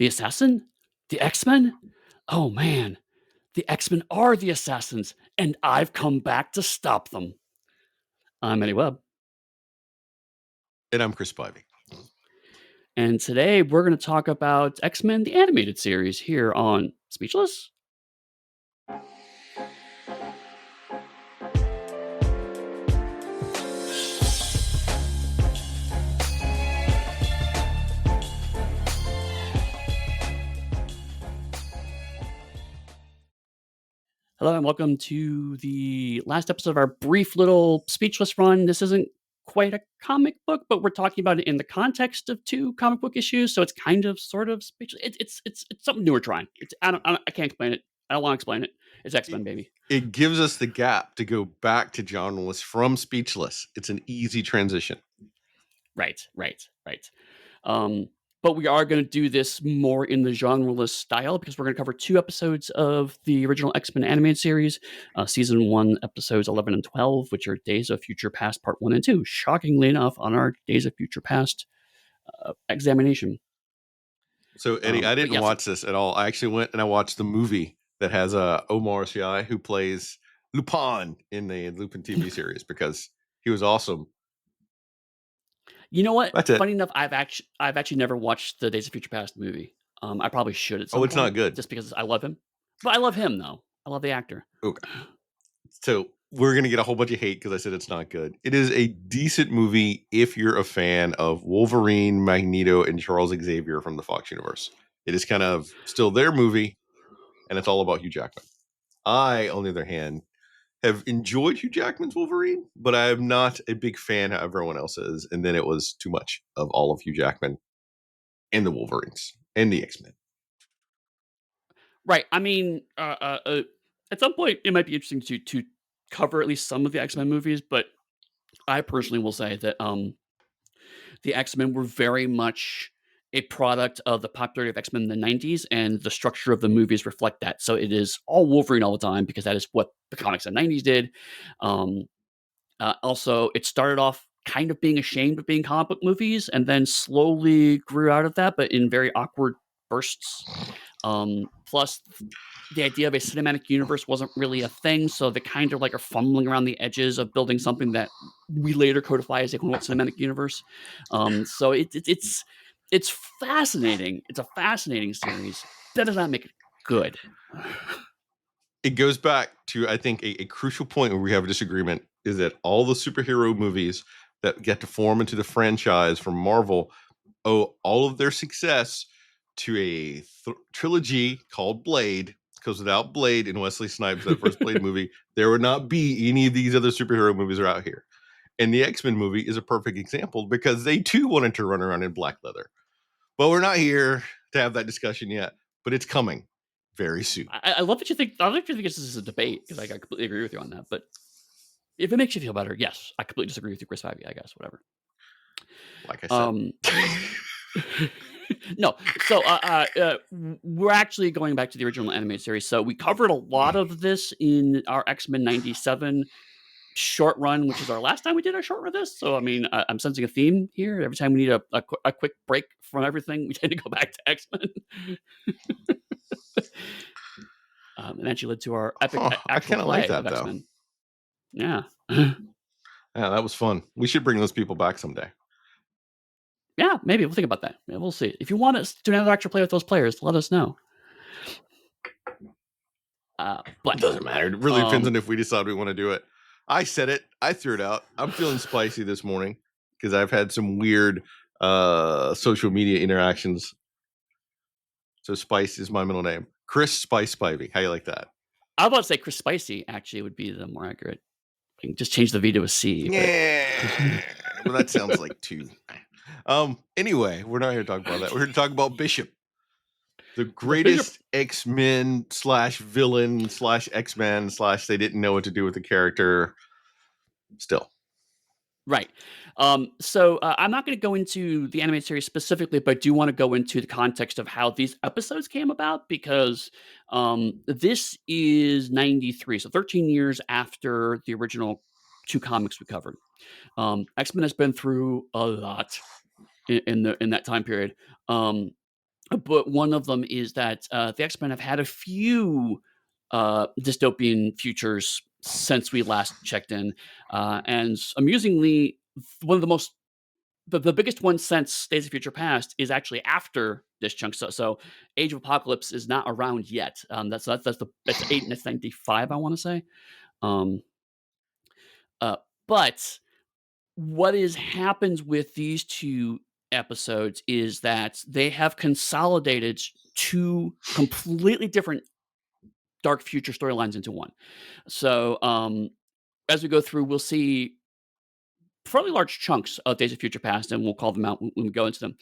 The assassin? The X-Men? Oh man, the X-Men are the assassins, and I've come back to stop them. I'm Eddie Webb, And I'm Chris Spivey. and today we're going to talk about X-Men, the animated series, here on Speechless. Hello, and welcome to the last episode of our brief little Speechless run. This isn't quite a comic book, but we're talking about it in the context of two comic book issues, so it's kind of, sort of speechless. It's something new we're trying. I can't explain it. I don't want to explain it. It's X-Men, baby. It gives us the gap to go back to genreless from Speechless. It's an easy transition. Right. But we are going to do this more in the genreless style because we're going to cover two episodes of the original X-Men animated series, season 1, episodes 11 and 12, which are Days of Future Past Part 1 and 2. Shockingly enough, on our Days of Future Past examination. So, Eddie, I didn't yes. watch this at all. I actually went and I watched the movie that has Omar Sy, who plays Lupin in the Lupin TV series, because he was awesome. You know what? That's it. Funny enough, I've actually never watched the Days of Future Past movie. I probably should at some Oh, it's point, not good. just because I love him. But I love him, though. I love the actor. Okay. So we're going to get a whole bunch of hate because I said it's not good. It is a decent movie if you're a fan of Wolverine, Magneto, and Charles Xavier from the Fox universe. It is kind of still their movie, and it's all about Hugh Jackman. I, on the other hand, have enjoyed Hugh Jackman's Wolverine, but I am not a big fan how everyone else is. And then it was too much of all of Hugh Jackman and the Wolverines and the X-Men. Right. I mean, at some point, it might be interesting to cover at least some of the X-Men movies, but I personally will say that the X-Men were very much a product of the popularity of X-Men in the 90s, and the structure of the movies reflect that. So it is all Wolverine all the time because that is what the comics in the 90s did. Also, it started off kind of being ashamed of being comic book movies and then slowly grew out of that, but in very awkward bursts. Plus, the idea of a cinematic universe wasn't really a thing, so they kind of like are fumbling around the edges of building something that we later codify as a quote cinematic universe. So it's fascinating. It's a fascinating series. That does not make it good. It goes back to, I think, a crucial point where we have a disagreement is that all the superhero movies that get to form into the franchise from Marvel owe all of their success to a trilogy called Blade, because without Blade and Wesley Snipes, that first Blade movie, there would not be any of these other superhero movies are out here. And the X-Men movie is a perfect example because they too wanted to run around in black leather. But we're not here to have that discussion yet, but it's coming very soon. I love that you think. I love that you think this is a debate because I completely agree with you on that. But if it makes you feel better, yes, I completely disagree with you, Chris Ivey. I guess whatever. Like I said. No, so we're actually going back to the original animated series. So we covered a lot of this in our X-Men 97 short run, which is our last time we did a short run of this. So I mean, I'm sensing a theme here. Every time we need a quick break from everything, we tend to go back to X-Men. And actually led to our epic I kind of like that, though. X-Men. Yeah. Yeah, that was fun. We should bring those people back someday. Yeah, maybe we'll think about that. Yeah, we'll see. If you want us to do another actual play with those players, let us know. But it doesn't matter. It really depends on if we decide we want to do it. I said it. I threw it out. I'm feeling spicy this morning because I've had some weird social media interactions. So Spice is my middle name. Chris Spice Spivey. How you like that? I was about to say Chris Spicy actually would be the more accurate. You can just change the V to a C. Yeah. Well, that sounds like two. Anyway, we're not here to talk about that. We're here to talk about Bishop. The greatest X-Men / villain / X-Men / they didn't know what to do with the character. Still. Right. So I'm not going to go into the animated series specifically, but I do want to go into the context of how these episodes came about because this is 93, so 13 years after the original two comics we covered. X-Men has been through a lot in that time period. but one of them is that the X Men have had a few dystopian futures since we last checked in, and amusingly, one of the biggest one since Days of Future Past is actually after this chunk. So Age of Apocalypse is not around yet. That's 895, I want to say. Um, uh, but what is happens with these two episodes is that they have consolidated two completely different dark future storylines into one. So as we go through, we'll see fairly large chunks of Days of Future Past, and we'll call them out when we go into them.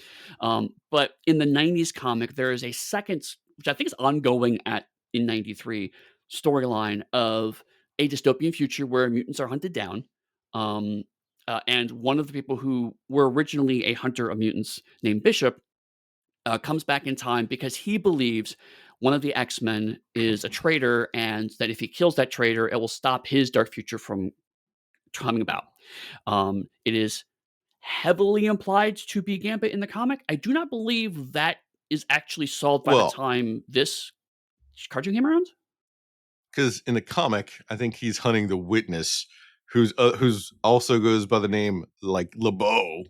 But in the '90s comic, there is a second, which I think is ongoing at in '93, storyline of a dystopian future where mutants are hunted down. Um, and one of the people who were originally a hunter of mutants named Bishop comes back in time because he believes one of the X-Men is a traitor, and that if he kills that traitor, it will stop his dark future from coming about. It is heavily implied to be Gambit in the comic. I do not believe that is actually solved by the Well, time this cartoon came around. because in the comic, I think he's hunting the Witness, who's also goes by the name like LeBeau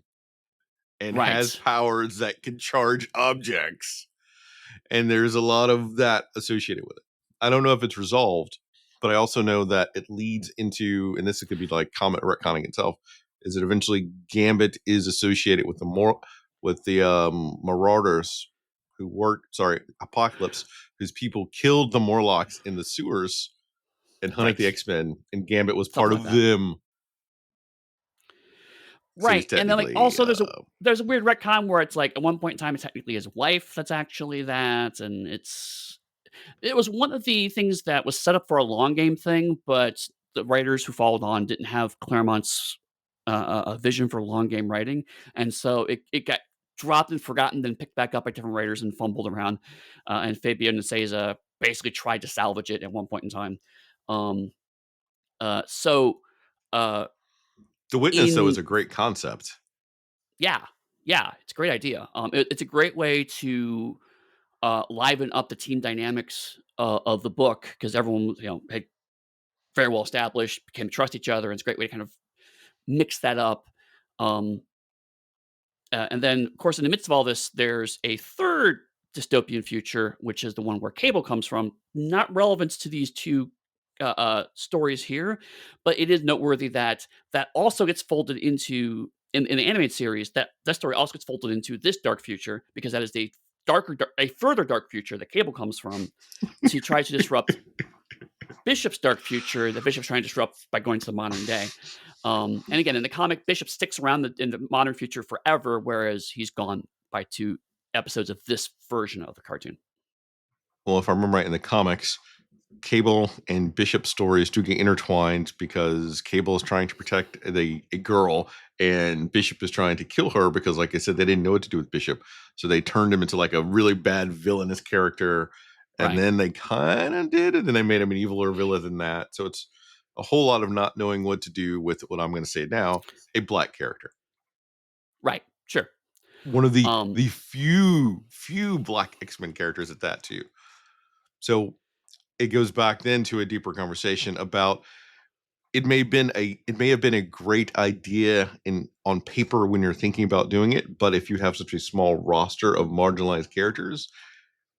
and has Right. powers that can charge objects. And there's a lot of that associated with it. I don't know if it's resolved, but I also know that it leads into, and this could be like comic retconning itself, is that eventually Gambit is associated with the Marauders who worked, sorry, Apocalypse, whose people killed the Morlocks in the sewers and hunted the Right. X-Men, and Gambit was part Something like of that. them. So he's Right. And then like technically also there's a weird retcon where it's like at one point in time it's technically his wife that's actually that, and it was one of the things that was set up for a long game thing, but the writers who followed on didn't have Claremont's vision for long game writing, and so it got dropped and forgotten, then picked back up by different writers and fumbled around. And Fabio Nicieza basically tried to salvage it at one point in time. Um, so uh, the Witness, though, is in a great concept. yeah, yeah, it's a great idea. It's a great way to liven up the team dynamics of the book because everyone had very well established, became to trust each other, and it's a great way to kind of mix that up. Um, and then, of course, in the midst of all this, there's a third dystopian future, which is the one where Cable comes from. Not relevant to these two stories here, but it is noteworthy that that also gets folded into in the animated series. That story also gets folded into this dark future because that is a further dark future that Cable comes from. So he tries to disrupt Bishop's dark future that Bishop's trying to disrupt by going to the modern day. And again, in the comic, Bishop sticks around in the modern future forever, whereas he's gone by two episodes of this version of the cartoon. Well, if I remember right in the comics, Cable and Bishop stories do get intertwined because Cable is trying to protect a girl, and Bishop is trying to kill her because, like I said, they didn't know what to do with Bishop, so they turned him into like a really bad villainous character, and Right, then they kind of did it, and they made him an eviler villain than that. So it's a whole lot of not knowing what to do with what I'm going to say now, a black character. right, sure. One of the Um, the few black X-Men characters at that too. So it goes back then to a deeper conversation about it may have been a great idea in on paper when you're thinking about doing it, but if you have such a small roster of marginalized characters,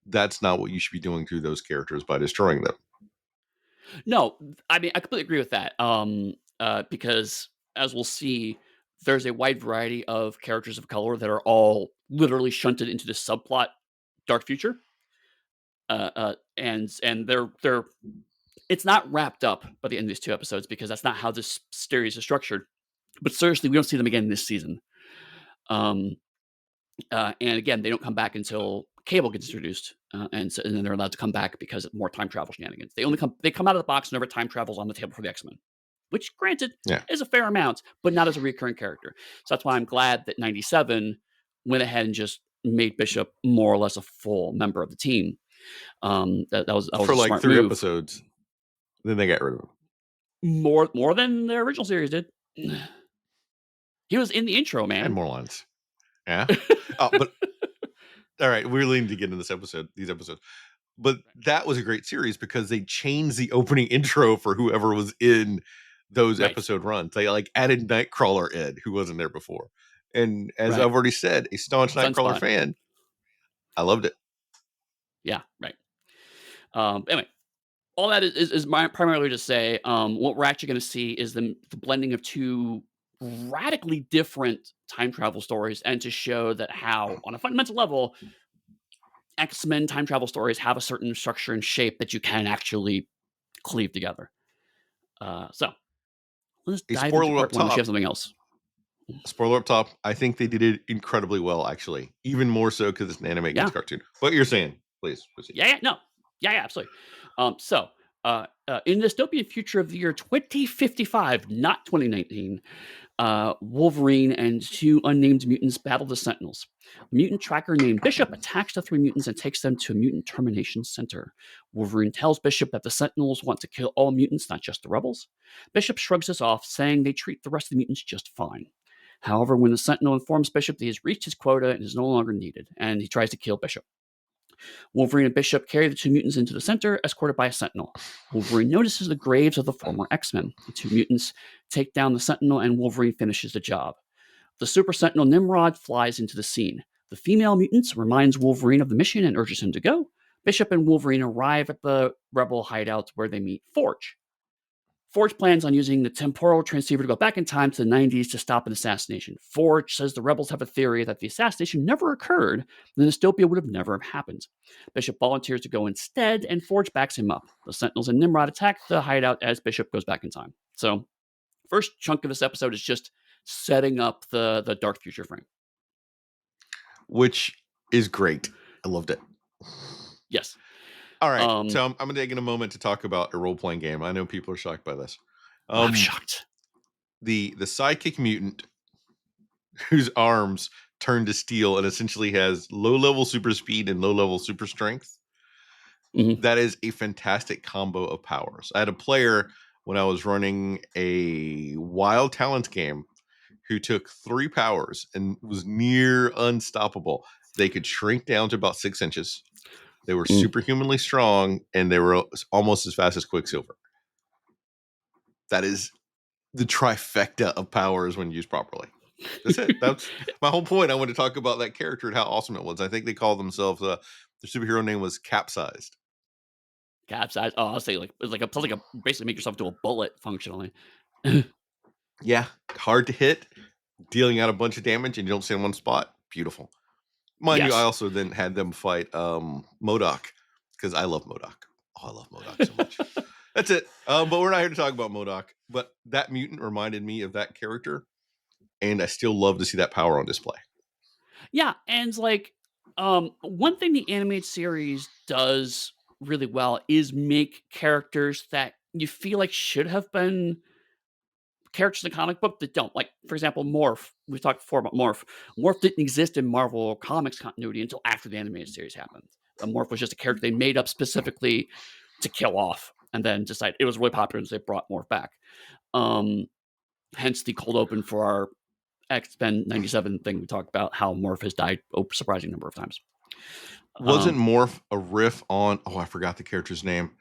that's not what you should be doing to those characters by destroying them. no, I mean I completely agree with that. Because as we'll see, there's a wide variety of characters of color that are all literally shunted into this subplot dark future. And they're it's not wrapped up by the end of these two episodes because that's not how this series is structured. But seriously, we don't see them again this season. Um, and again, they don't come back until Cable gets introduced, and then they're allowed to come back because of more time travel shenanigans. They come out of the box whenever time travel's on the table for the X Men, which granted Yeah. is a fair amount, but not as a recurring character. So that's why I'm glad that '97 went ahead and just made Bishop more or less a full member of the team. That was For a like smart 3 move. episodes, then they got rid of him. More than the original series did. He was in the intro, Had man. more lines. Yeah. But All right, we're leaning to get in these episodes. But that was a great series because they changed the opening intro for whoever was in those Right. episode runs. They like added Nightcrawler in, who wasn't there before. And as Right. I've already said, a staunch Nightcrawler Sunspot. fan, I loved it. Yeah. Right. Anyway, all that is primarily to say, what we're actually going to see is the blending of two radically different time travel stories, and to show that how, on a fundamental level, X-Men time travel stories have a certain structure and shape that you can actually cleave together. So let's A dive into spoiler up part one, unless you have top. something else. Spoiler up top. I think they did it incredibly well, actually. Even more so because it's an anime against Yeah. cartoon. What you're saying, please proceed. Yeah, no. Yeah, absolutely. In the dystopian future of the year 2055, not 2019, Wolverine and two unnamed mutants battle the Sentinels. A mutant tracker named Bishop attacks the three mutants and takes them to a mutant termination center. Wolverine tells Bishop that the Sentinels want to kill all mutants, not just the rebels. Bishop shrugs this off, saying they treat the rest of the mutants just fine. However, when the Sentinel informs Bishop that he has reached his quota and is no longer needed, and he tries to kill Bishop. Wolverine and Bishop carry the two mutants into the center, escorted by a Sentinel. Wolverine notices the graves of the former X-Men. The two mutants take down the Sentinel, and Wolverine finishes the job. The Super Sentinel Nimrod flies into the scene. The female mutant reminds Wolverine of the mission and urges him to go. Bishop and Wolverine arrive at the Rebel hideout, where they meet Forge. Forge plans on using the temporal transceiver to go back in time to the 90s to stop an assassination. Forge says the rebels have a theory that the assassination never occurred, and the dystopia would have never happened. Bishop volunteers to go instead, and Forge backs him up. The Sentinels and Nimrod attack the hideout as Bishop goes back in time. So, first chunk of this episode is just setting up the dark future frame. Which is great. I loved it. Yes. All right. So I'm going to take a moment to talk about a role playing game. I know people are shocked by this. I'm shocked. The sidekick mutant whose arms turn to steel and essentially has low level super speed and low level super strength. Mhm. That is a fantastic combo of powers. I had a player when I was running a Wild Talents game who took 3 powers and was near unstoppable. They could shrink down to about 6 inches. They were superhumanly strong, and they were almost as fast as Quicksilver. That is the trifecta of powers when used properly. That's it. That's my whole point. I want to talk about that character and how awesome it was. I think they called themselves, their superhero name was Capsized. Capsized. Oh, I'll say it's like a basically make yourself into a bullet functionally. Yeah, hard to hit, dealing out a bunch of damage, and you don't stay in one spot. Beautiful. Mind you, I Yes. also then had them fight MODOK because I love MODOK. Oh, I love MODOK so much. That's it. But we're not here to talk about MODOK. But that mutant reminded me of that character, and I still love to see that power on display. Yeah, and like one thing the animated series does really well is make characters that you feel like should have been characters in the comic book that don't. Like, for example, Morph. We talked before about Morph. Morph didn't exist in Marvel Comics continuity until after the animated series happened. Morph was just a character they made up specifically to kill off, and then decided it was really popular, and so they brought Morph back. Hence the cold open for our X-Men 97 thing we talked about, how Morph has died a surprising number of times. Wasn't Morph a riff on, I forgot the character's name,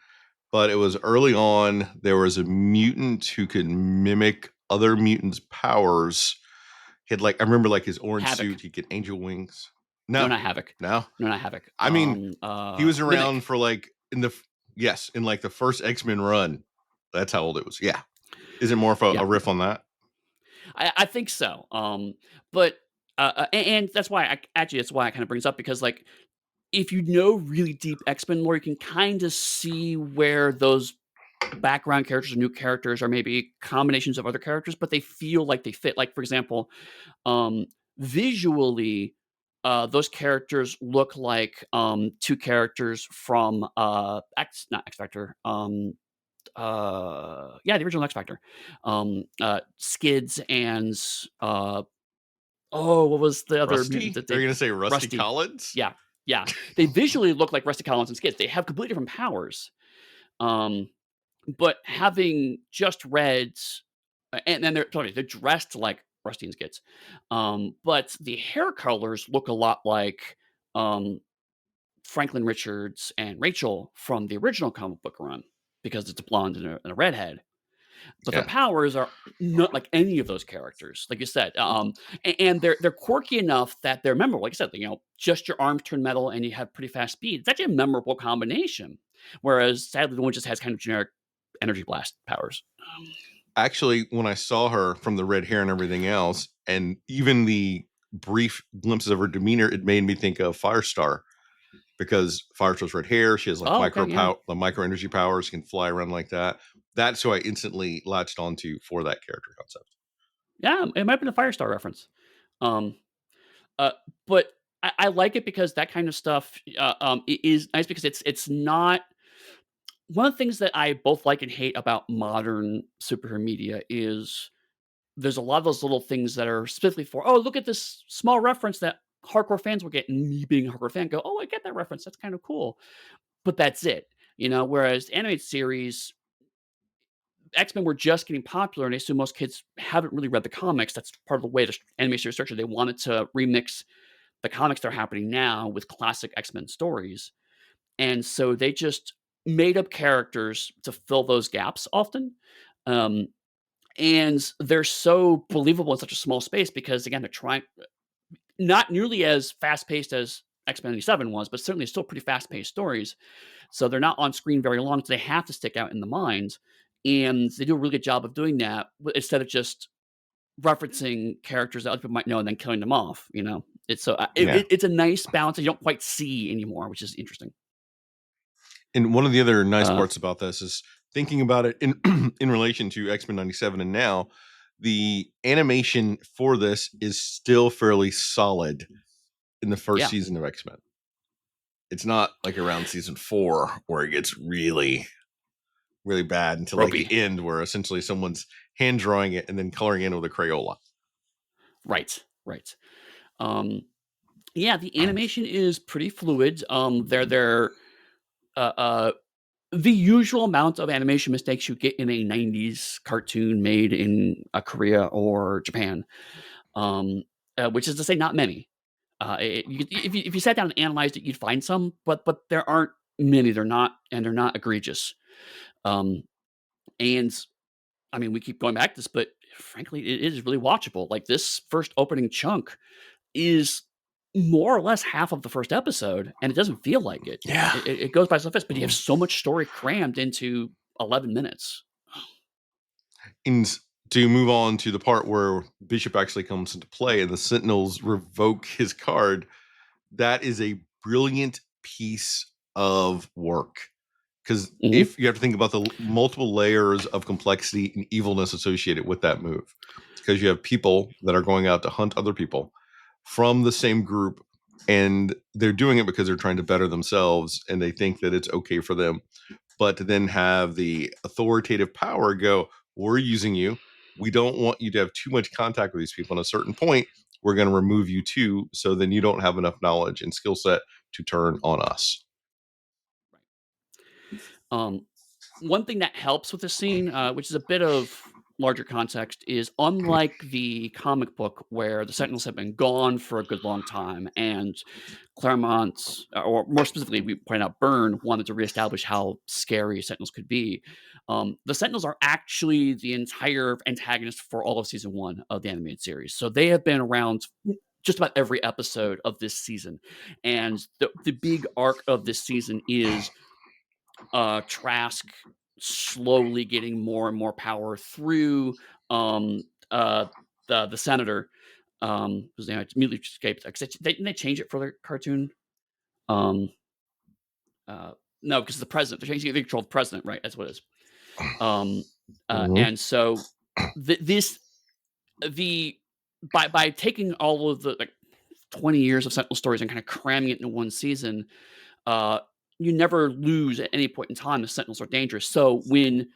but it was early on, there was a mutant who could mimic other mutants' powers. He had I remember his orange Havoc. suit, he could angel wings. No, not Havoc. No, not Havoc. I mean, he was around Mimic. for in the first X-Men run. That's how old it was. Yeah. Is it more of a riff on that? I think so. But and that's why that's why it kind of brings up, because if you know really deep X-Men lore, you can kind of see where those background characters or new characters are maybe combinations of other characters, but they feel like they fit. Like, for example, visually, those characters look like two characters from not X Factor. The original X Factor. Skids and what was the other Rusty? mutant that Are they you gonna say Rusty Rusty. Collins? Yeah. Yeah. They visually look like Rusty Collins and Skids. They have completely different powers. But having just Reds, and then they're dressed like Rusty and Skids. But the hair colors look a lot like um, Franklin Richards and Rachel from the original comic book run because it's a blonde and a redhead. But their Yeah. powers are not like any of those characters, like you said. And they're quirky enough that they're memorable. Like I said, just your arms turn metal and you have pretty fast speed. It's actually a memorable combination. Whereas sadly, the one just has kind of generic energy blast powers. Actually, when I saw her from the red hair and everything else, and even the brief glimpses of her demeanor, it made me think of Firestar because Firestar's red hair, she has like Oh, okay, yeah, the micro energy powers, can fly around like that. That's who I instantly latched onto for that character concept. yeah. It might have been a Firestar reference. Um, uh, but I like it because that kind of stuff is nice because it's not one of the things that I both like and hate about modern superhero media is there's a lot of those little things that are specifically for, "Oh, look at this small reference that hardcore fans will get," and me being a hardcore fan go, "Oh, I get that reference, that's kind of cool." But that's it, whereas the animated series, X-Men were just getting popular, and I assume most kids haven't really read the comics. That's part of the way the anime series structured. They wanted to remix the comics that are happening now with classic X-Men stories, and so they just made up characters to fill those gaps often. Um, and they're so believable in such a small space because again, they're trying not nearly as fast paced as X-Men 97 was, but certainly still pretty fast paced stories. So they're not on screen very long, so they have to stick out in the minds. And they do a really good job of doing that instead of just referencing characters that other people might know and then killing them off. It's so Yeah. it's a nice balance that you don't quite see anymore, which is interesting. And one of the other nice Uh, parts about this is thinking about it in in relation to X-Men 97 and now, the animation for this is still fairly solid in the first yeah, season of X-Men. It's not like around season 4 where it gets really, really bad until like the ropey. end where essentially someone's hand drawing it and then coloring in with a Crayola. Right, right. Um, yeah, the animation is pretty fluid. They're uh, uh, the usual amount of animation mistakes you get in a 90s cartoon made in Korea or Japan, um, which is to say, not many. If you sat down and analyzed it, you'd find some, but there aren't many. They're not egregious. Um, and I mean, we keep going back to this, but frankly, it is really watchable. Like this first opening chunk is more or less half of the first episode, and it doesn't feel like it. Yeah. It goes by so fast, but you have so much story crammed into 11 minutes. And to move on to the part where Bishop actually comes into play and the Sentinels revoke his card, that is a brilliant piece of work. Because Mhm. if you have to think about the multiple layers of complexity and evilness associated with that move, because you have people that are going out to hunt other people from the same group, and they're doing it because they're trying to better themselves and they think that it's okay for them. But to then have the authoritative power go, we're using you. We don't want you to have too much contact with these people. At a certain point, we're going to remove you too. So then you don't have enough knowledge and skill set to turn on us. Um, One thing that helps with the scene, which is a bit of larger context, is unlike the comic book where the Sentinels have been gone for a good long time, and Claremont, or more specifically, we point out Byrne wanted to reestablish how scary Sentinels could be. The Sentinels are actually the entire antagonist for all of season one of the animated series, so they have been around just about every episode of this season, and the big arc of this season is Trask slowly getting more and more power through um, uh, the senator, whose name I immediately escaped. 'Cause didn't they change it for the cartoon? Um, no, because the president. They're changing it to control the president, right? That's what it is. Um, Mhm. and so this the by taking all of the like 20 years of Sentinel stories and kind of cramming it into one season, uh, you never lose at any point in time the Sentinels are dangerous. So when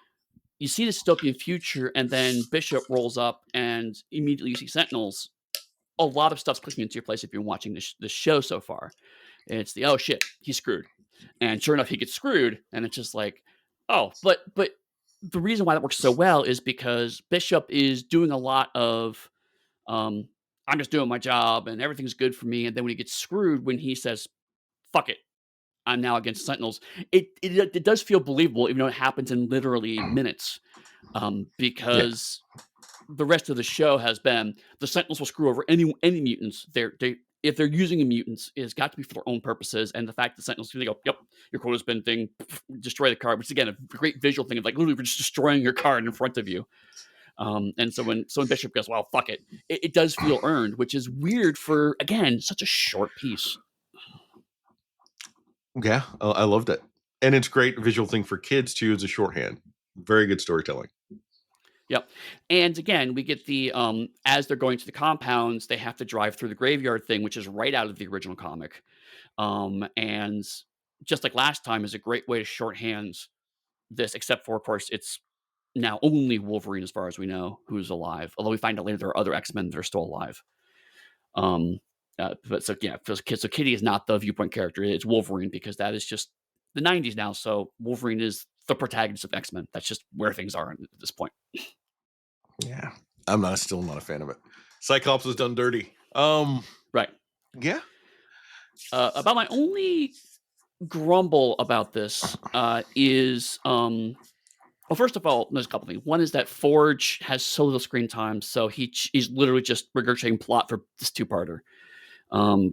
you see the dystopian future and then Bishop rolls up and immediately you see Sentinels, a lot of stuff's clicking into your place if you're watching this show so far. It's the, "Oh, shit, he's screwed." And sure enough, he gets screwed, and it's just like, "Oh," but the reason why that works so well is because Bishop is doing a lot of, um, I'm just doing my job and everything's good for me. And then when he gets screwed, when he says, "Fuck it, I'm now against Sentinels," it does feel believable, even though it happens in literally minutes, Yeah. because the rest of the show has been the Sentinels will screw over any mutants. They if they're using a mutants, it's got to be for their own purposes. And the fact that Sentinels they go, "Yep, your quota's been thing," destroy the card, which is, again, a great visual thing of like literally just destroying your card in front of you. And so when Bishop goes, "Well, fuck it," it does feel earned, which is weird for, again, such a short piece. Yeah, I loved it. And it's great visual thing for kids too as a shorthand. Very good storytelling. Yep. And again, we get the as they're going to the compounds, they have to drive through the graveyard thing, which is right out of the original comic. And just like last time, is a great way to shorthand this, except for, of course, it's now only Wolverine, as far as we know, who's alive. Although we find out later there are other X-Men that are still alive. Um, but so yeah, so Kitty is not the viewpoint character; it's Wolverine, because that is just the '90s now. So Wolverine is the protagonist of X-Men. That's just where things are at this point. Yeah. I'm still not a fan of it. Cyclops was done dirty. Right. Yeah. About my only grumble about this is well, first of all, there's a couple things. One is that Forge has so little screen time, so he's literally just regurgitating plot for this two-parter. Um,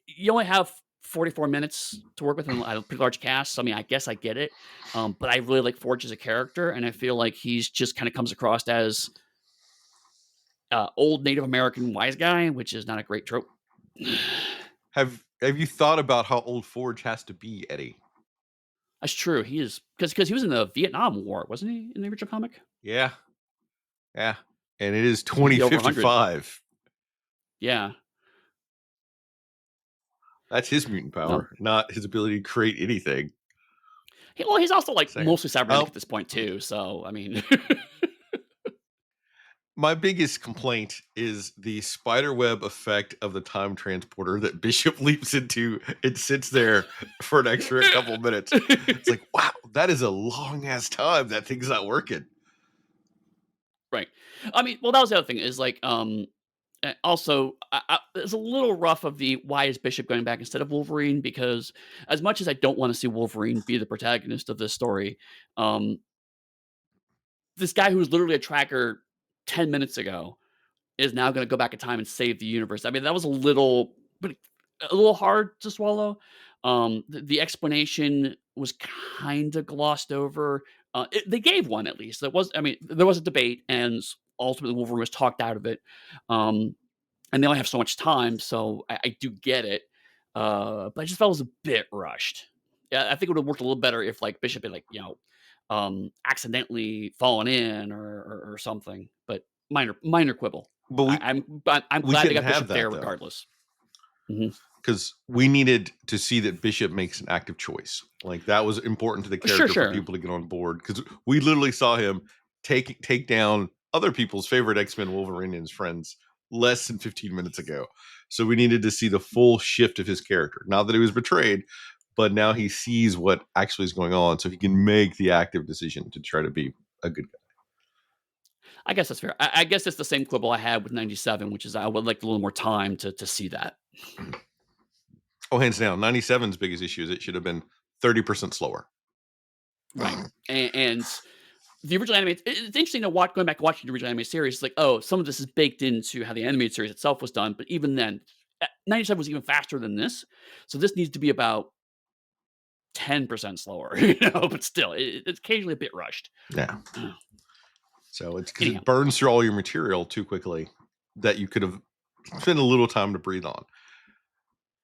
you only have 44 minutes to work with and a pretty large cast. So, I mean, I guess I get it. But I really like Forge as a character, and I feel like he's just kind of comes across as old Native American wise guy, which is not a great trope. Have you thought about how old Forge has to be, Eddie? That's true. He is because he was in the Vietnam War, wasn't he, in the original comic? Yeah. Yeah. And it is So he'd be over 100. 2055. Yeah. That's his mutant No. power, not his ability to create anything. Well, he's also like Saying. mostly cybernetic at this point too. So I mean, My biggest complaint is the spiderweb effect of the time transporter that Bishop leaps into and sits there for an extra couple minutes. It's like, wow, that is a long ass time. That thing's not working. right. I mean, well, that was the other thing is like, also, it's a little rough of the why is Bishop going back instead of Wolverine, because as much as I don't want to see Wolverine be the protagonist of this story, um, this guy who was literally a tracker 10 minutes ago is now going to go back in time and save the universe. I mean, that was but a little hard to swallow. The explanation was kind of glossed over. They gave one at least. I mean, there was a debate, and ultimately Wolverine was talked out of it. Um, and they only have so much time, so I do get it. But I just felt it was a bit rushed. Yeah, I think it would have worked a little better if like Bishop had like accidentally fallen in or something. But minor quibble. But I'm we glad they couldn't got have Bishop there that though, regardless. Mhm. because we needed to see that Bishop makes an active choice. Like that was important to the Sure, character for sure. people to get on board. Because we literally saw him take down other people's favorite X-Men Wolverine and his friends less than 15 minutes ago. So we needed to see the full shift of his character. Not that he was betrayed, but now he sees what actually is going on, so he can make the active decision to try to be a good guy. I guess that's fair. I guess it's the same quibble I had with '97, which is I would like a little more time to see that. Oh, hands down, 97's biggest issue is it should have been 30% slower. Right. And the original anime, it's interesting to watch going back and watching the original anime series. It's like, oh, some of this is baked into how the animated series itself was done. But even then, '97 was even faster than this. So this needs to be about 10% slower, but still, it's occasionally a bit rushed. Yeah. So it's because Anyhow, it burns through all your material too quickly that you could have spent a little time to breathe on.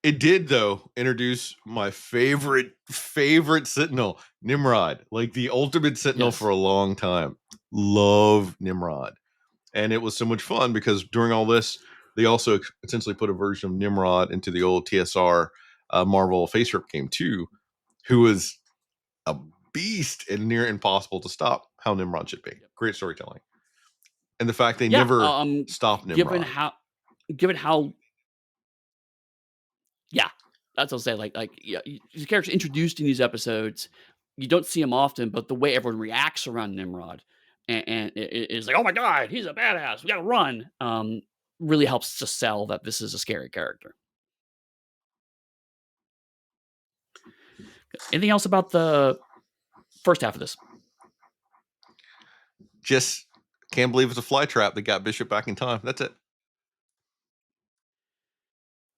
It did though introduce my favorite Sentinel, Nimrod, like the ultimate Sentinel yes. for a long time. Love Nimrod, and it was so much fun because during all this, they also essentially put a version of Nimrod into the old TSR Marvel Face Rip game too, who was a beast and near impossible to stop. How Nimrod should be. Great storytelling, and the fact they Yeah. never stopped Given Nimrod. how yeah, that's what I'll say. Like yeah, these characters introduced in these episodes, you don't see him often, but the way everyone reacts around Nimrod and it is like, oh my god, he's a badass. We gotta run. really helps to sell that this is a scary character. Anything else about the first half of this? Just can't believe it's a fly trap that got Bishop back in time. That's it.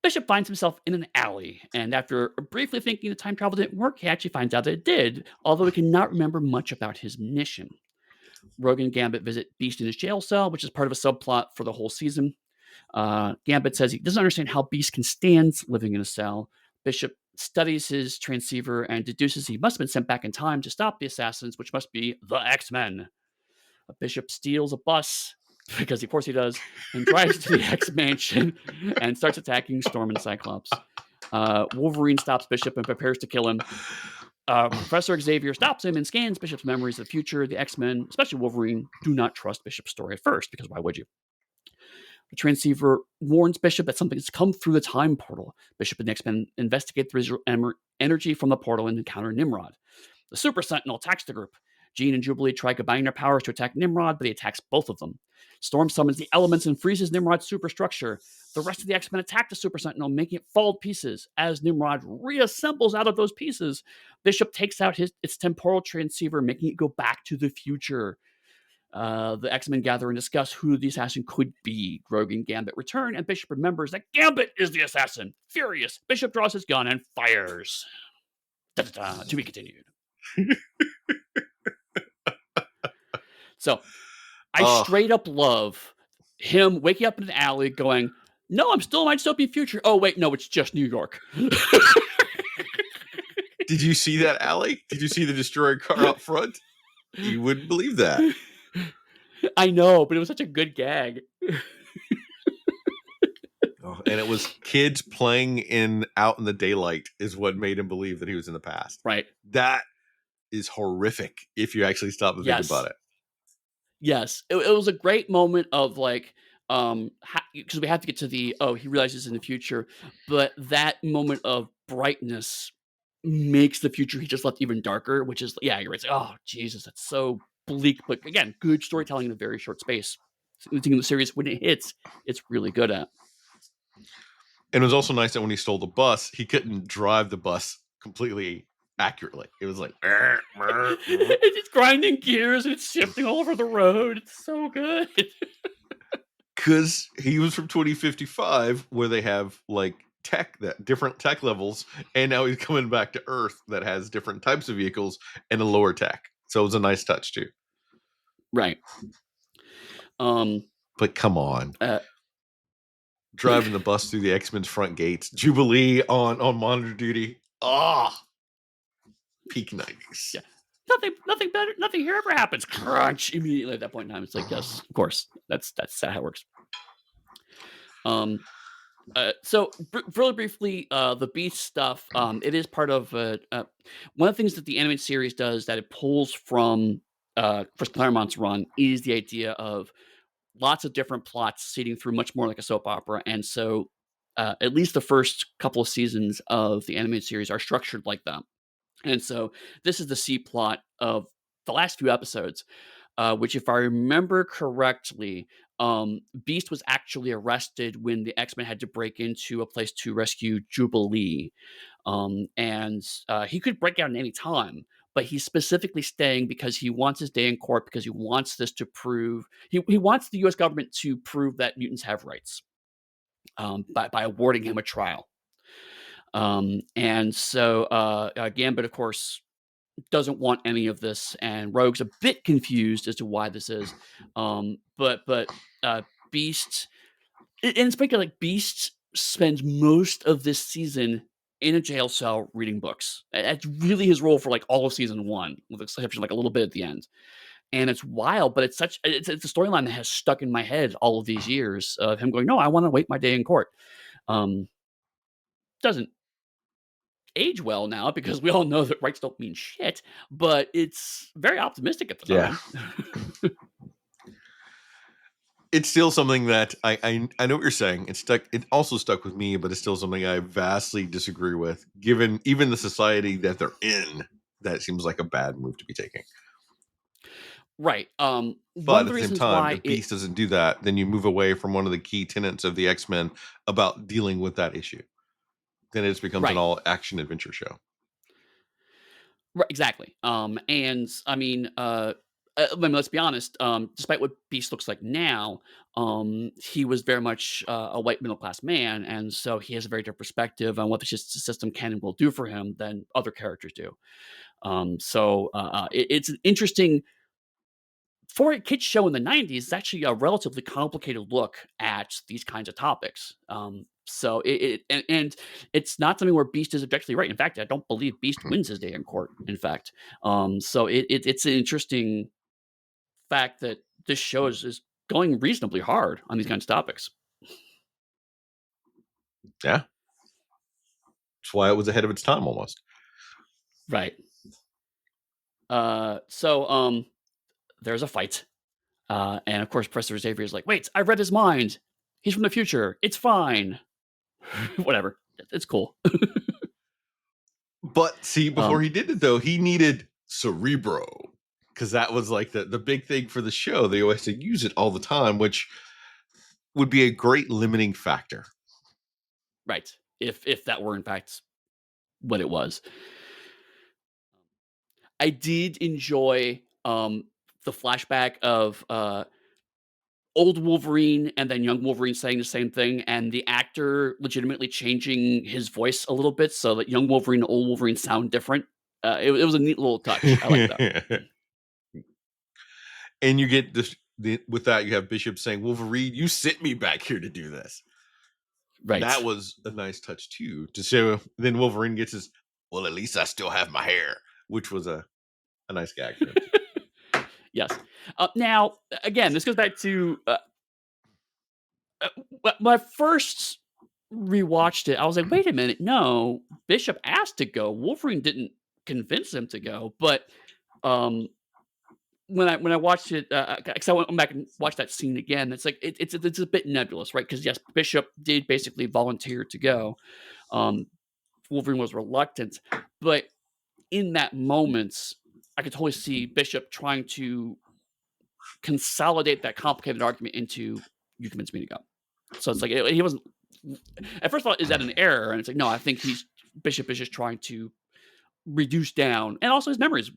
Bishop finds himself in an alley, and after briefly thinking the time travel didn't work, he actually finds out that it did, although he cannot remember much about his mission. Rogue and Gambit visit Beast in his jail cell, which is part of a subplot for the whole season. Gambit says he doesn't understand how Beast can stand living in a cell. Bishop studies his transceiver and deduces he must have been sent back in time to stop the assassins, which must be the X-Men. Bishop steals a bus, because of course he does, and drives to the X-Mansion and starts attacking Storm and Cyclops. Wolverine stops Bishop and prepares to kill him. Professor Xavier stops him and scans Bishop's memories of the future. The X-Men, especially Wolverine, do not trust Bishop's story at first, because why would you? The transceiver warns Bishop that something has come through the time portal. Bishop and the X-Men investigate the residual energy from the portal and encounter Nimrod. The Super Sentinel attacks the group. Jean and Jubilee try combining their powers to attack Nimrod, but he attacks both of them. Storm summons the elements and freezes Nimrod's superstructure. The rest of the X-Men attack the Super Sentinel, making it fall to pieces. As Nimrod reassembles out of those pieces, Bishop takes out its temporal transceiver, making it go back to the future. The X-Men gather and discuss who the assassin could be. Rogue and Gambit return, and Bishop remembers that Gambit is the assassin. Furious, Bishop draws his gun and fires. Da-da-da, to be continued. So, I straight up love him waking up in an alley going, no, I'm still in my dystopian future. Oh, wait, no, it's just New York. Did you see that alley? Did you see the destroyed car up front? You wouldn't believe that. I know, but it was such a good gag. And it was kids playing out in the daylight is what made him believe that he was in the past. Right. That is horrific if you actually stop and think about it. Yes. It was a great moment of like, because we have to get to he realizes in the future, but that moment of brightness makes the future he just left even darker, which is, yeah, you're right. It's like, oh, Jesus, that's so bleak. But again, good storytelling in a very short space. In the series, when it hits, it's really good at. And it was also nice that when he stole the bus, he couldn't drive the bus completely accurately. It was like it's grinding gears and it's shifting all over the road. It's so good. Because he was from 2055, where they have like different tech levels, and now he's coming back to Earth that has different types of vehicles and a lower tech. So it was a nice touch too. Right. But come on. Driving the bus through the X-Men's front gates, Jubilee on monitor duty. Peak 90s. Yeah. Nothing better. Nothing here ever happens. Crunch immediately at that point in time. It's like, yes, of course. That's how it works. So really briefly, the Beast stuff. It is part of one of the things that the animated series does that it pulls from Chris Claremont's run is the idea of lots of different plots seeding through much more like a soap opera, and so at least the first couple of seasons of the animated series are structured like that. And so this is the C plot of the last few episodes, which, if I remember correctly, Beast was actually arrested when the X-Men had to break into a place to rescue Jubilee. And he could break out at any time, but he's specifically staying because he wants his day in court, because he wants this to prove, he wants the US government to prove that mutants have rights by awarding him a trial. And so Gambit, of course, doesn't want any of this, and Rogue's a bit confused as to why this is. But Beast, and it's like Beast spends most of this season in a jail cell reading books. That's really his role for like all of season 1, with the exception like a little bit at the end. And it's wild, but it's a storyline that has stuck in my head all of these years of him going, no, I want to wait my day in court. Doesn't age well now, because we all know that rights don't mean shit, but it's very optimistic at the time. Yeah. It's still something that I know what you're saying. It also stuck with me, but it's still something I vastly disagree with, given even the society that they're in. That seems like a bad move to be taking. Right. One But of at the the same reasons time, why if it Beast doesn't do that, then you move away from one of the key tenets of the X-Men about dealing with that issue. Then it just becomes an right. all action adventure show. Right, exactly. And I mean, I mean, let's be honest. Despite what Beast looks like now, he was very much a white middle class man, and so he has a very different perspective on what the system can and will do for him than other characters do. It's an interesting for a kids show in the '90s. It's actually a relatively complicated look at these kinds of topics. And it's not something where Beast is objectively right. In fact, I don't believe Beast wins his day in court. In fact, it's an interesting fact that this show is going reasonably hard on these kinds of topics. Yeah, that's why it was ahead of its time almost. Right. So there's a fight, and of course, Professor Xavier is like, "Wait, I read his mind. He's from the future. It's fine. Whatever. It's cool." But see, before um, he did it though, he needed Cerebro because that was like the big thing for the show. They always to use it all the time, which would be a great limiting factor. right. If that were in fact what it was. I did enjoy the flashback of old Wolverine and then young Wolverine saying the same thing, and the actor legitimately changing his voice a little bit so that young Wolverine and old Wolverine sound different. It was a neat little touch. I like that. And you get this with that, you have Bishop saying, Wolverine, you sent me back here to do this. That Right. was a nice touch too. To show then Wolverine gets his, well, at least I still have my hair, which was a nice gag for him. Yes. Now, again, this goes back to when I first rewatched it. I was like, wait a minute, no, Bishop asked to go. Wolverine didn't convince him to go, but um, when I watched it, 'cause I went back and watched that scene again, it's like it's a bit nebulous, right? Because yes, Bishop did basically volunteer to go. Um, Wolverine was reluctant, but in that moment, I could totally see Bishop trying to consolidate that complicated argument into "You convinced me to go." So it's like he wasn't. At first, I thought, is that an error? And it's like, no, I think Bishop is just trying to reduce down, and also his memory is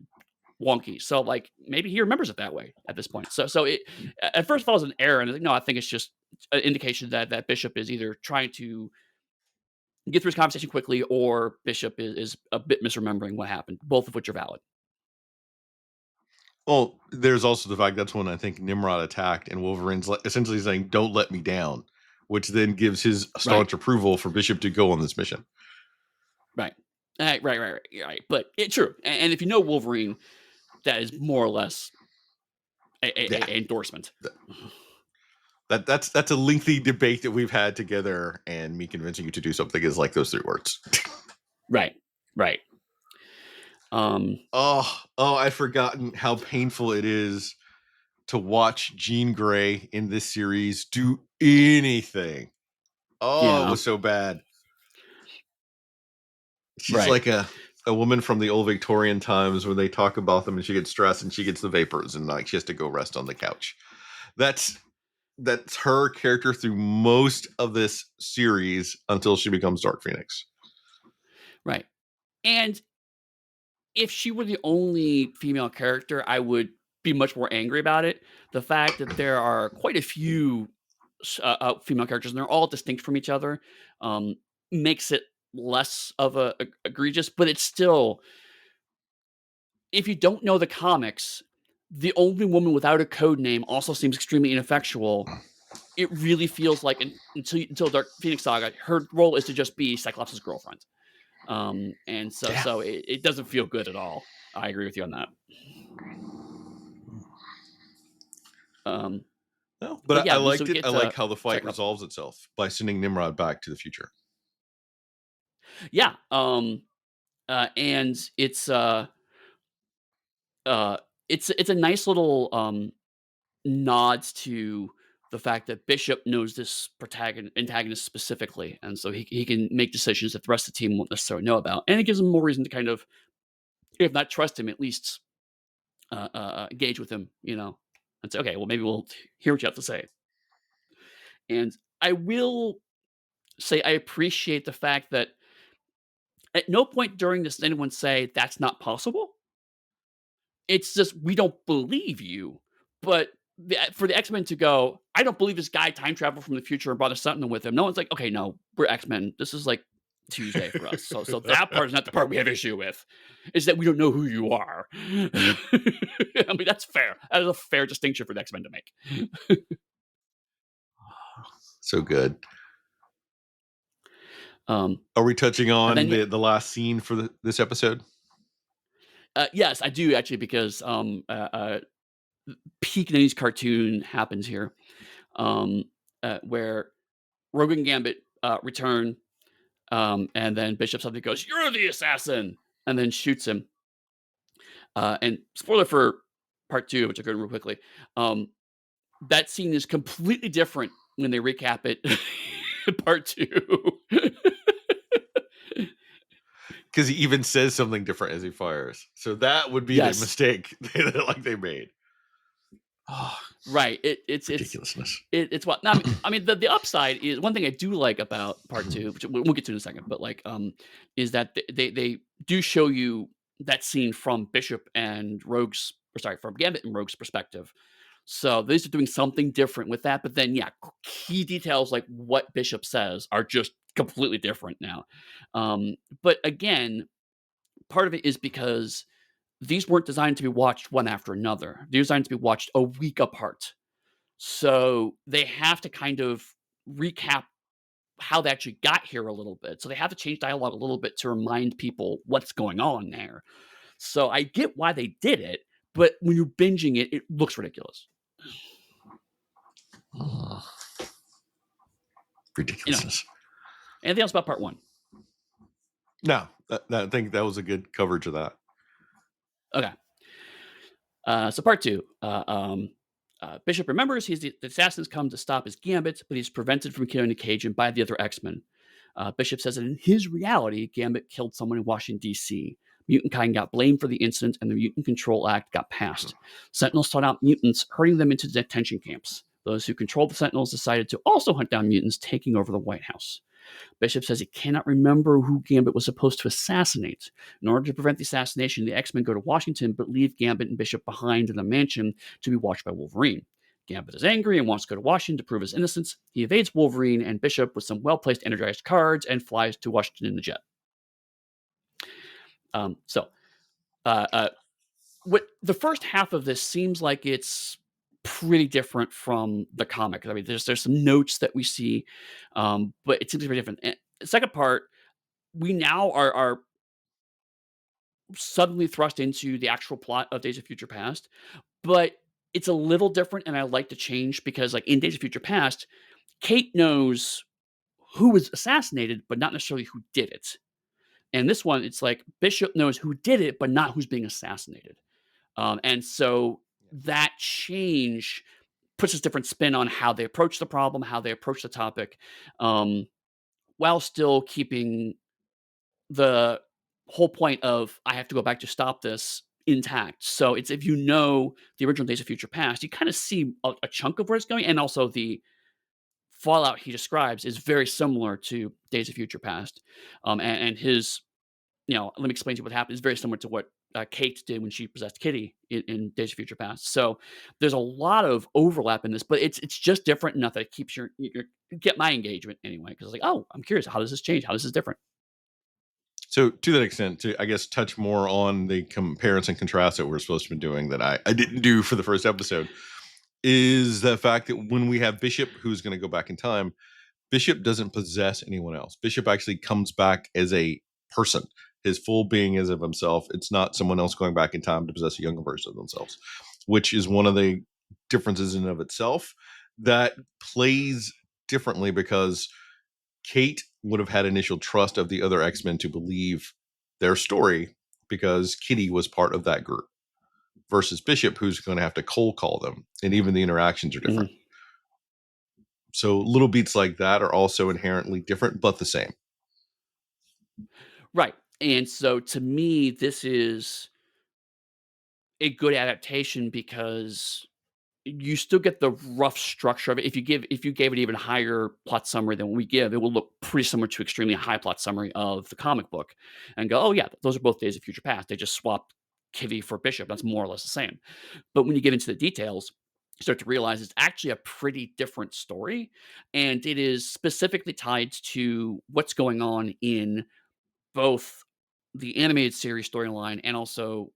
wonky. So like maybe he remembers it that way at this point. At first I thought it was an error, and I think no, I think it's just an indication that Bishop is either trying to get through his conversation quickly, or Bishop is a bit misremembering what happened. Both of which are valid. Well, there's also the fact that's when I think Nimrod attacked, and Wolverine's essentially saying, "Don't let me down," which then gives his Right, staunch approval for Bishop to go on this mission. right, right. But true, and if you know Wolverine, that is more or less Yeah, a endorsement. that's a lengthy debate that we've had together, and me convincing you to do something is like those three words. Right, right. Um, Oh, I've forgotten how painful it is to watch Jean Grey in this series do anything. Oh, it yeah, was so bad. She's right. like a woman from the old Victorian times where they talk about them and she gets stressed and she gets the vapors and like she has to go rest on the couch. That's that's her character through most of this series until she becomes Dark Phoenix. Right. And if she were the only female character, I would be much more angry about it. The fact that there are quite a few female characters and they're all distinct from each other um, makes it less of a egregious, but it's still, if you don't know the comics, the only woman without a code name also seems extremely ineffectual. It really feels like until Dark Phoenix Saga, her role is to just be Cyclops' girlfriend. And so Yeah. so it doesn't feel good at all. I agree with you on that. Um, No, but but I yeah, so liked we it. I get like how the sorry, fight go. resolves itself by sending Nimrod back to the future. Yeah, and uh, it's a nice little nods to the fact that Bishop knows this antagonist specifically, and so he can make decisions that the rest of the team won't necessarily know about, and it gives him more reason to kind of, if not trust him, at least engage with him, and say, okay, well, maybe we'll hear what you have to say. And I will say I appreciate the fact that at no point during this did anyone say that's not possible. It's just we don't believe you. But for the X Men to go, I don't believe this guy time traveled from the future and brought a Sentinel with him. No one's like, okay, no, we're X Men. This is like Tuesday for us. So that part is not the part we have issue with. Is that we don't know who you are. I mean, that's fair. That is a fair distinction for the X Men to make. So good. Um, Are we touching on then, the last scene for this episode? yes, I do actually because peak 90s cartoon happens here, where Rogue and Gambit return, and then Bishop suddenly goes, "You're the assassin," and then shoots him. And spoiler for part two, which I'll go real quickly. That scene is completely different when they recap it in part two. Because he even says something different as he fires. So that would be the Yes. mistake they made. Oh, right. Ridiculousness. It's what now, I mean the upside is one thing I do like about part two, which we'll get to in a second, but like is that they do show you that scene from Bishop and Rogue's or sorry, from Gambit and Rogue's perspective. So they are doing something different with that, but then yeah, key details like what Bishop says are just completely different now. But again, part of it is because these weren't designed to be watched one after another. They're designed to be watched a week apart. So they have to kind of recap how they actually got here a little bit. So they have to change dialogue a little bit to remind people what's going on there. So I get why they did it, but when you're binging it, it looks ridiculous. Ridiculousness. Anything else about part one? No, I think that was a good coverage of that. Okay. So part two. Bishop remembers the assassins come to stop his Gambit, but he's prevented from killing the Cajun by the other X-Men. Bishop says that in his reality, Gambit killed someone in Washington, D.C. Mutant kind got blamed for the incident, and the Mutant Control Act got passed. Sentinels sought out mutants, herding them into detention camps. Those who controlled the Sentinels decided to also hunt down mutants, taking over the White House. Bishop says he cannot remember who Gambit was supposed to assassinate. In order to prevent the assassination, the X-Men go to Washington but leave Gambit and Bishop behind in the mansion to be watched by Wolverine. Gambit is angry and wants to go to Washington to prove his innocence. He evades Wolverine and Bishop with some well-placed energized cards and flies to Washington in the jet. What the first half of this seems like it's pretty different from the comic. I mean, there's some notes that we see, but it seems to be different. And the second part, we now are suddenly thrust into the actual plot of Days of Future Past, but it's a little different, and I like the change because, like in Days of Future Past, Kate knows who was assassinated, but not necessarily who did it. And this one, it's like Bishop knows who did it, but not who's being assassinated. And so that change puts a different spin on how they approach the problem, how they approach the topic, while still keeping the whole point of I have to go back to stop this intact. So it's if you know the original Days of Future Past, you kind of see a chunk of where it's going, and also the fallout he describes is very similar to Days of Future Past, and his let me explain to you what happened. It's very similar to what Kate did when she possessed Kitty in Days of Future Past. So there's a lot of overlap in this, but it's just different enough that it keeps your get my engagement anyway. Because it's like, oh, I'm curious, how does this change? How does this different? So to that extent, to I guess touch more on the comparison and contrast that we're supposed to be doing that I didn't do for the first episode, is the fact that when we have Bishop who's going to go back in time, Bishop doesn't possess anyone else. Bishop actually comes back as a person. His full being is of himself. It's not someone else going back in time to possess a younger version of themselves, which is one of the differences in and of itself that plays differently because Kate would have had initial trust of the other X-Men to believe their story because Kitty was part of that group versus Bishop, who's going to have to cold call them. And even the interactions are different. So little beats like that are also inherently different, but the same. Right. And so to me, this is a good adaptation because you still get the rough structure of it. If you gave it even higher plot summary than we give, it will look pretty similar to extremely high plot summary of the comic book, and go, "Oh yeah, those are both Days of Future Past. They just swapped Kivy for Bishop. That's more or less the same." But when you get into the details, you start to realize it's actually a pretty different story, and it is specifically tied to what's going on in both the animated series storyline and also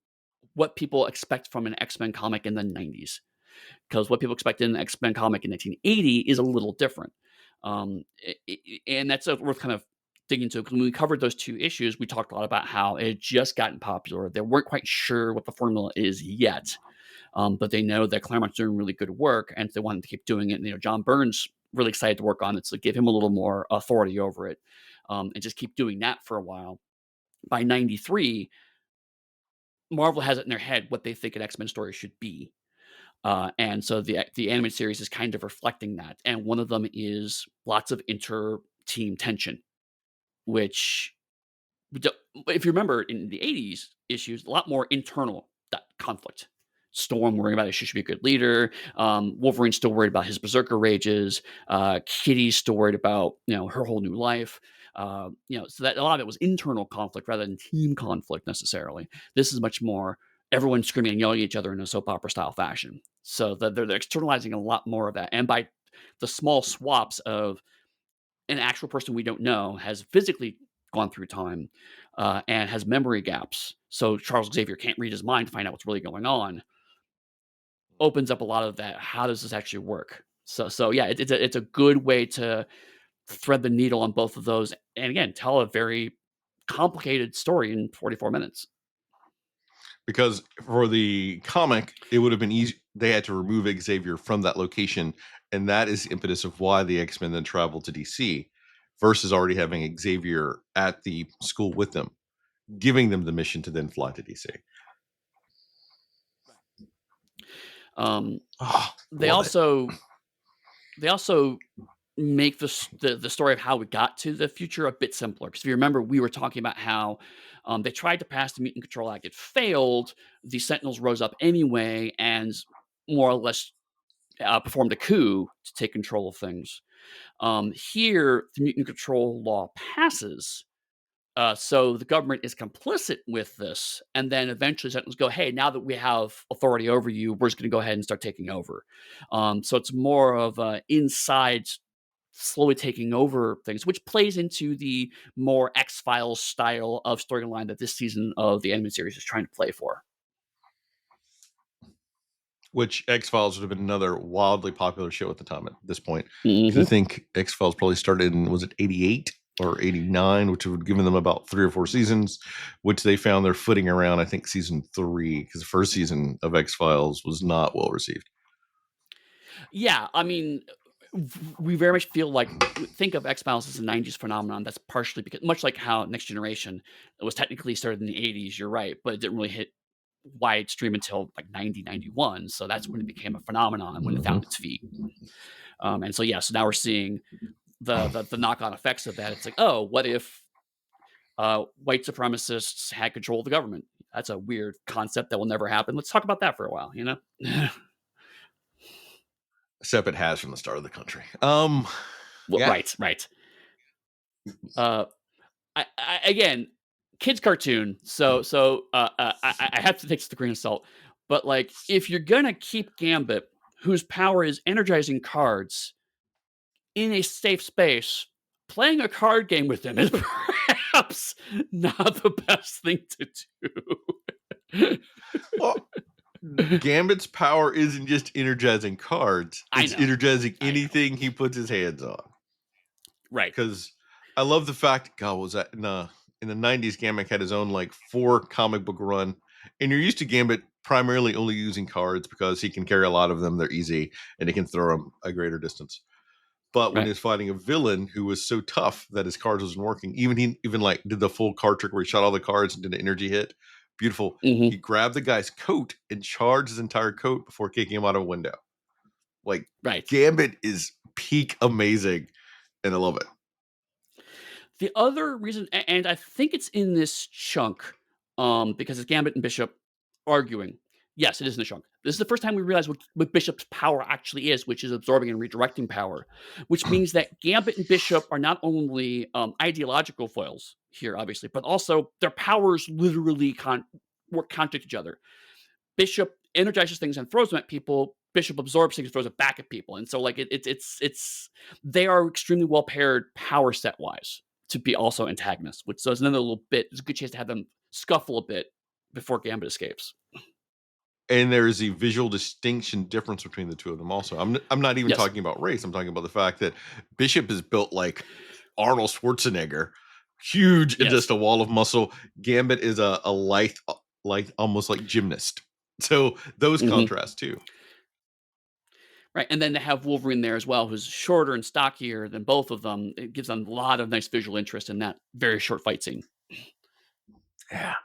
what people expect from an X-Men comic in the 90s. Because what people expect in an X-Men comic in 1980 is a little different. And that's worth kind of digging into. Because when we covered those two issues, we talked a lot about how it had just gotten popular. They weren't quite sure what the formula is yet, but they know that Claremont's doing really good work, and they wanted to keep doing it. And, John Byrne's really excited to work on it, so give him a little more authority over it, and just keep doing that for a while. By 93, Marvel has it in their head what they think an X-Men story should be. And so the animated series is kind of reflecting that. And one of them is lots of inter team tension, which if you remember in the 80s issues, a lot more internal conflict. Storm worrying about if she should be a good leader. Wolverine's still worried about his berserker rages. Kitty's still worried about her whole new life. So that a lot of it was internal conflict rather than team conflict necessarily. This is much more everyone screaming and yelling at each other in a soap opera style fashion. So they're externalizing a lot more of that, and by the small swaps of an actual person we don't know has physically gone through time, and has memory gaps. So Charles Xavier can't read his mind to find out what's really going on. Opens up a lot of that. How does this actually work? So yeah, it's a good way to thread the needle on both of those, and again, tell a very complicated story in 44 minutes. Because for the comic, it would have been easy. They had to remove Xavier from that location, and that is the impetus of why the X-Men then traveled to DC, versus already having Xavier at the school with them, giving them the mission to then fly to DC. Um, Oh, they love it. also make the story of how we got to the future a bit simpler. Because if you remember, we were talking about how they tried to pass the Mutant Control Act. It failed. The Sentinels rose up anyway and more or less performed a coup to take control of things. Here, the Mutant Control Law passes. So the government is complicit with this, and then eventually Sentinels go, "Hey, now that we have authority over you, we're just going to go ahead and start taking over." So it's more of inside slowly taking over things, which plays into the more X-Files style of storyline that this season of the animated series is trying to play for. Which X-Files would have been another wildly popular show at the time at this point. Because I Mhm. think X-Files probably started in, was it 88 or 89, which would have given them about 3 or 4 seasons, which they found their footing around, I think, season 3, because the first season of X-Files was not well received. Yeah, I mean, we very much feel like think of X-Files as a 90s phenomenon. That's partially because much like how Next Generation was technically started in the 80s, you're right, but it didn't really hit wide stream until like 90, 91. So that's when it became a phenomenon when it Mhm. found its feet. And so yeah, so now we're seeing the knock-on effects of that. It's like, oh, what if white supremacists had control of the government? That's a weird concept that will never happen. Let's talk about that for a while, you know? Except it has from the start of the country. Well, Yeah. right. Uh, again, kids cartoon. I have to take this with a grain of salt. But like, if you're gonna keep Gambit, whose power is energizing cards, in a safe space, playing a card game with him is perhaps not the best thing to Well, do. Gambit's power isn't just energizing cards; I it's know, energizing I know. anything he puts his hands on. Right. Because I love the fact, God, was that in the 90s, Gambit had his own like 4 comic book run. And you're used to Gambit primarily only using cards because he can carry a lot of them. They're easy and he can throw them a greater distance. But when Right. he's fighting a villain who was so tough that his cards wasn't working, even like did the full card trick where he shot all the cards and did an energy hit. Beautiful. He Mhm. grabbed the guy's coat and charged his entire coat before kicking him out of a window. Like Right. Gambit is peak amazing, and I love it. The other reason, and I think it's in this chunk, because it's Gambit and Bishop arguing. Yes, it is in the trunk. This is the first time we realize what Bishop's power actually is, which is absorbing and redirecting power, which means that Gambit and Bishop are not only ideological foils here, obviously, but also their powers literally work counter to each other. Bishop energizes things and throws them at people. Bishop absorbs things and throws it back at people. And so, like, it's they are extremely well paired power set wise to be also antagonists, which so is another little bit. It's a good chance to have them scuffle a bit before Gambit escapes. And there is a visual distinction difference between the two of them also. I'm not even Yes. talking about race. I'm talking about the fact that Bishop is built like Arnold Schwarzenegger, huge and Yes. just a wall of muscle. Gambit is a lithe, like almost like gymnast. So those contrasts too. Right, and then to have Wolverine there as well, who's shorter and stockier than both of them, it gives them a lot of nice visual interest in that very short fight scene. Yeah.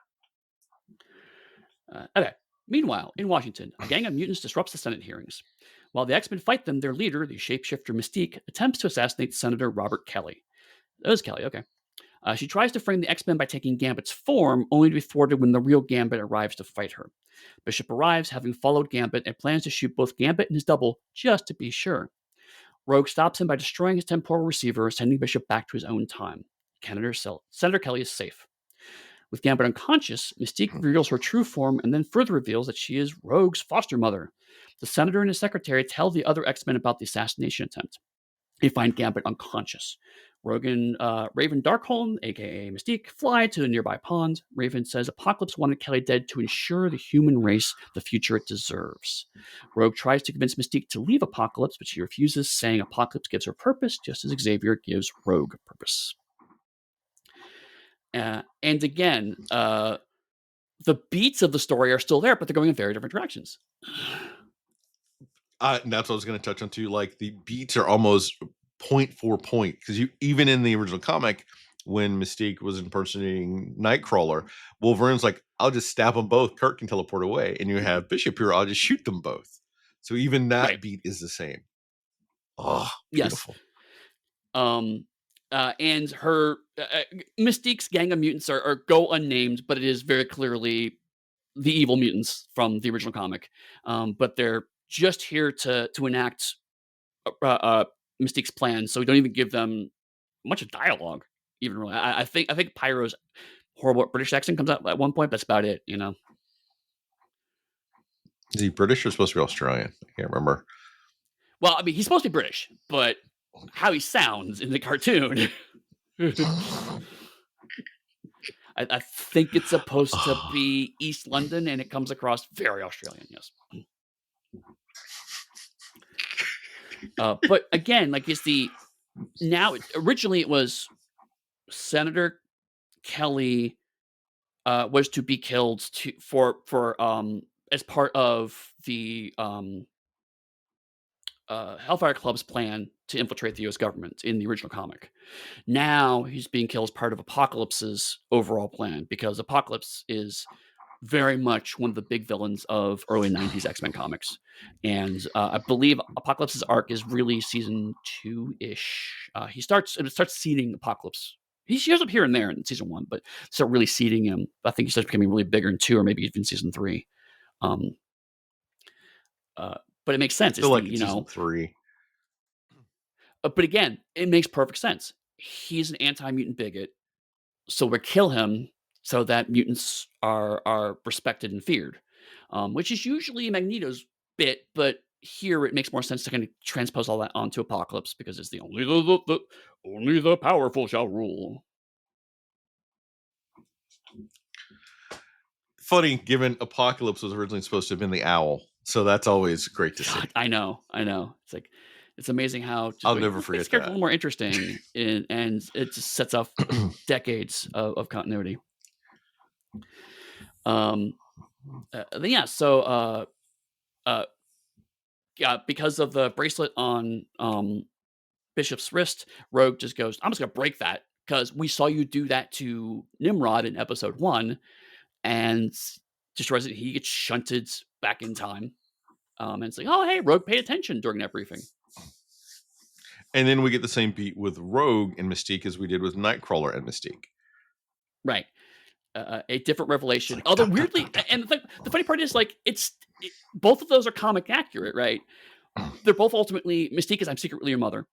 Okay. Meanwhile, in Washington, a gang of mutants disrupts the Senate hearings. While the X-Men fight them, their leader, the shapeshifter Mystique, attempts to assassinate Senator Robert Kelly. That was Kelly, okay. She tries to frame the X-Men by taking Gambit's form, only to be thwarted when the real Gambit arrives to fight her. Bishop arrives, having followed Gambit, and plans to shoot both Gambit and his double, just to be sure. Rogue stops him by destroying his temporal receiver, sending Bishop back to his own time. Senator Kelly is safe. With Gambit unconscious, Mystique reveals her true form and then further reveals that she is Rogue's foster mother. The senator and his secretary tell the other X-Men about the assassination attempt. They find Gambit unconscious. Rogue and Raven Darkholm, aka Mystique, fly to a nearby pond. Raven says Apocalypse wanted Kelly dead to ensure the human race the future it deserves. Rogue tries to convince Mystique to leave Apocalypse, but she refuses, saying Apocalypse gives her purpose, just as Xavier gives Rogue purpose. And again, the beats of the story are still there, but they're going in very different directions. And that's what I was going to touch on too. Like the beats are almost point for point, because you even in the original comic, when Mystique was impersonating Nightcrawler, Wolverine's like, "I'll just stab them both. Kurt can teleport away." And you have Bishop here, "I'll just shoot them both." So even that beat is the same. Oh, beautiful. Yes. And her Mystique's gang of mutants are go unnamed, but it is very clearly the evil mutants from the original comic. But they're just here to enact Mystique's plan, so we don't even give them much of dialogue. Even really, I think Pyro's horrible British accent comes out at one point. But that's about it, you know. Is he British or supposed to be Australian? I can't remember. Well, I mean, he's supposed to be British, but how he sounds in the cartoon. I think it's supposed to be East London, and it comes across very Australian. Yes. But again, like originally it was Senator Kelly was to be killed for as part of the Hellfire Club's plan to infiltrate the U.S. government in the original comic. Now he's being killed as part of Apocalypse's overall plan, because Apocalypse is very much one of the big villains of early 90s X-Men comics. And I believe Apocalypse's arc is really season 2-ish. It starts seeding Apocalypse. He shows up here and there in season 1, but start really seeding him. I think he starts becoming really bigger in 2, or maybe even season 3. But it makes sense. Still like season 3. But again, it makes perfect sense. He's an anti-mutant bigot, so we kill him so that mutants are respected and feared, which is usually Magneto's bit, but here it makes more sense to kind of transpose all that onto Apocalypse, because it's only the powerful shall rule. Funny, given Apocalypse was originally supposed to have been the owl, so that's always great to see. I know. It's like, it's amazing how I'll never forget that. A little more interesting, and it just sets off decades of continuity. Because of the bracelet on Bishop's wrist, Rogue just goes, "I'm just gonna break that, because we saw you do that to Nimrod in episode 1," and destroys it. He gets shunted back in time. And it's like, oh, hey, Rogue paid attention during that briefing. And then we get the same beat with Rogue and Mystique as we did with Nightcrawler and Mystique. Right. a different It's revelation. like Although dun, dun, weirdly, dun, dun, and the funny part is like both of those are comic accurate, right? dun. They're both ultimately Mystique is I'm secretly your mother.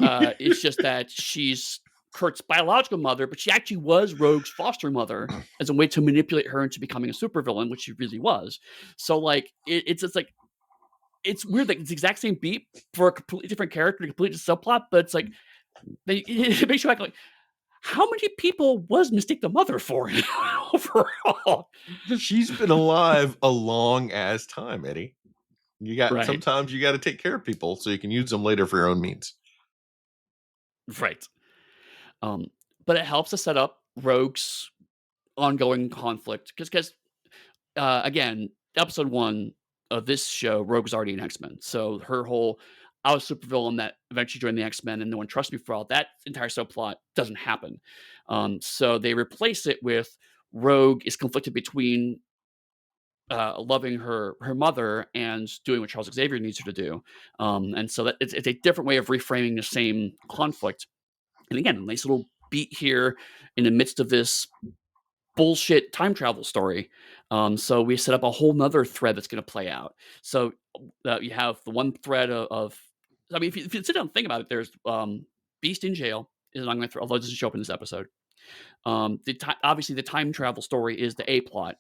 It's just that she's Kurt's biological mother, but she actually was Rogue's foster mother as a way to manipulate her into becoming a supervillain, which she really was. So like it's just like it's weird that it's the exact same beat for a completely different character, a completely subplot, but it's like it makes you act like how many people was Mystique the mother for overall? She's been alive a long ass time, Eddie. Right, Sometimes you got to take care of people so you can use them later for your own means. right. Um, but it helps to set up Rogue's ongoing conflict because again, episode 1 of this show, Rogue's already an X-Men. So her whole I was supervillain that eventually joined the X-Men and no one trusts me for all that entire subplot doesn't happen. So they replace it with Rogue is conflicted between loving her mother and doing what Charles Xavier needs her to do. And so that it's a different way of reframing the same conflict. And again, a nice little beat here in the midst of this bullshit time travel story. So we set up a whole nother thread that's going to play out. So you have the one thread of I mean, if you sit down and think about it, there's Beast in jail is an ongoing thread, although it doesn't show up in this episode. Obviously, the time travel story is the A plot.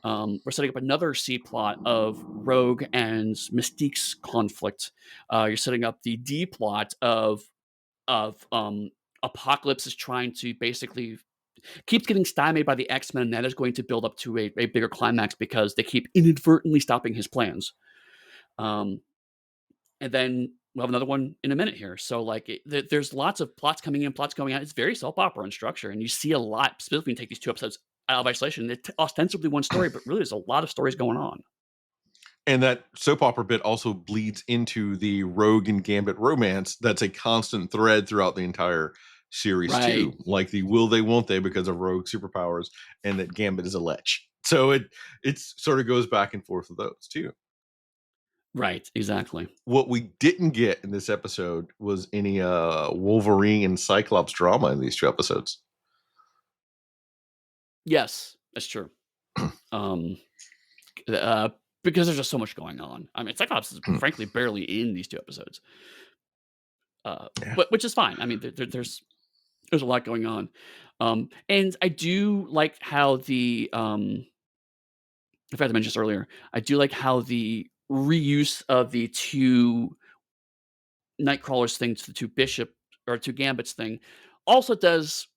We're setting up another C plot of Rogue and Mystique's conflict. You're setting up the D plot of Apocalypse is trying to basically keeps getting stymied by the X-Men, and that is going to build up to a bigger climax because they keep inadvertently stopping his plans. Um, and then we'll have another one in a minute here. So like there's lots of plots coming in, plots going out. It's very soap opera in structure, and you see a lot. Specifically, when you take these 2 episodes out of isolation, it's ostensibly one story, but really there's a lot of stories going on. And that soap opera bit also bleeds into the Rogue and Gambit romance. That's a constant thread throughout the entire series too. Right, Like the will they won't they because of Rogue superpowers, and that Gambit is a lech. So it sort of goes back and forth with those too. right, exactly. What we didn't get in this episode was any Wolverine and Cyclops drama in these 2 episodes. Yes, that's true. Um, uh, because there's just so much going on. I mean, Cyclops is frankly barely in these 2 episodes. Yeah. But which is fine. I mean, there's a lot going on. And I do like how I forgot to mention this earlier. I do like how the reuse of the 2 Nightcrawlers thing to the 2 Bishop or 2 Gambits thing also does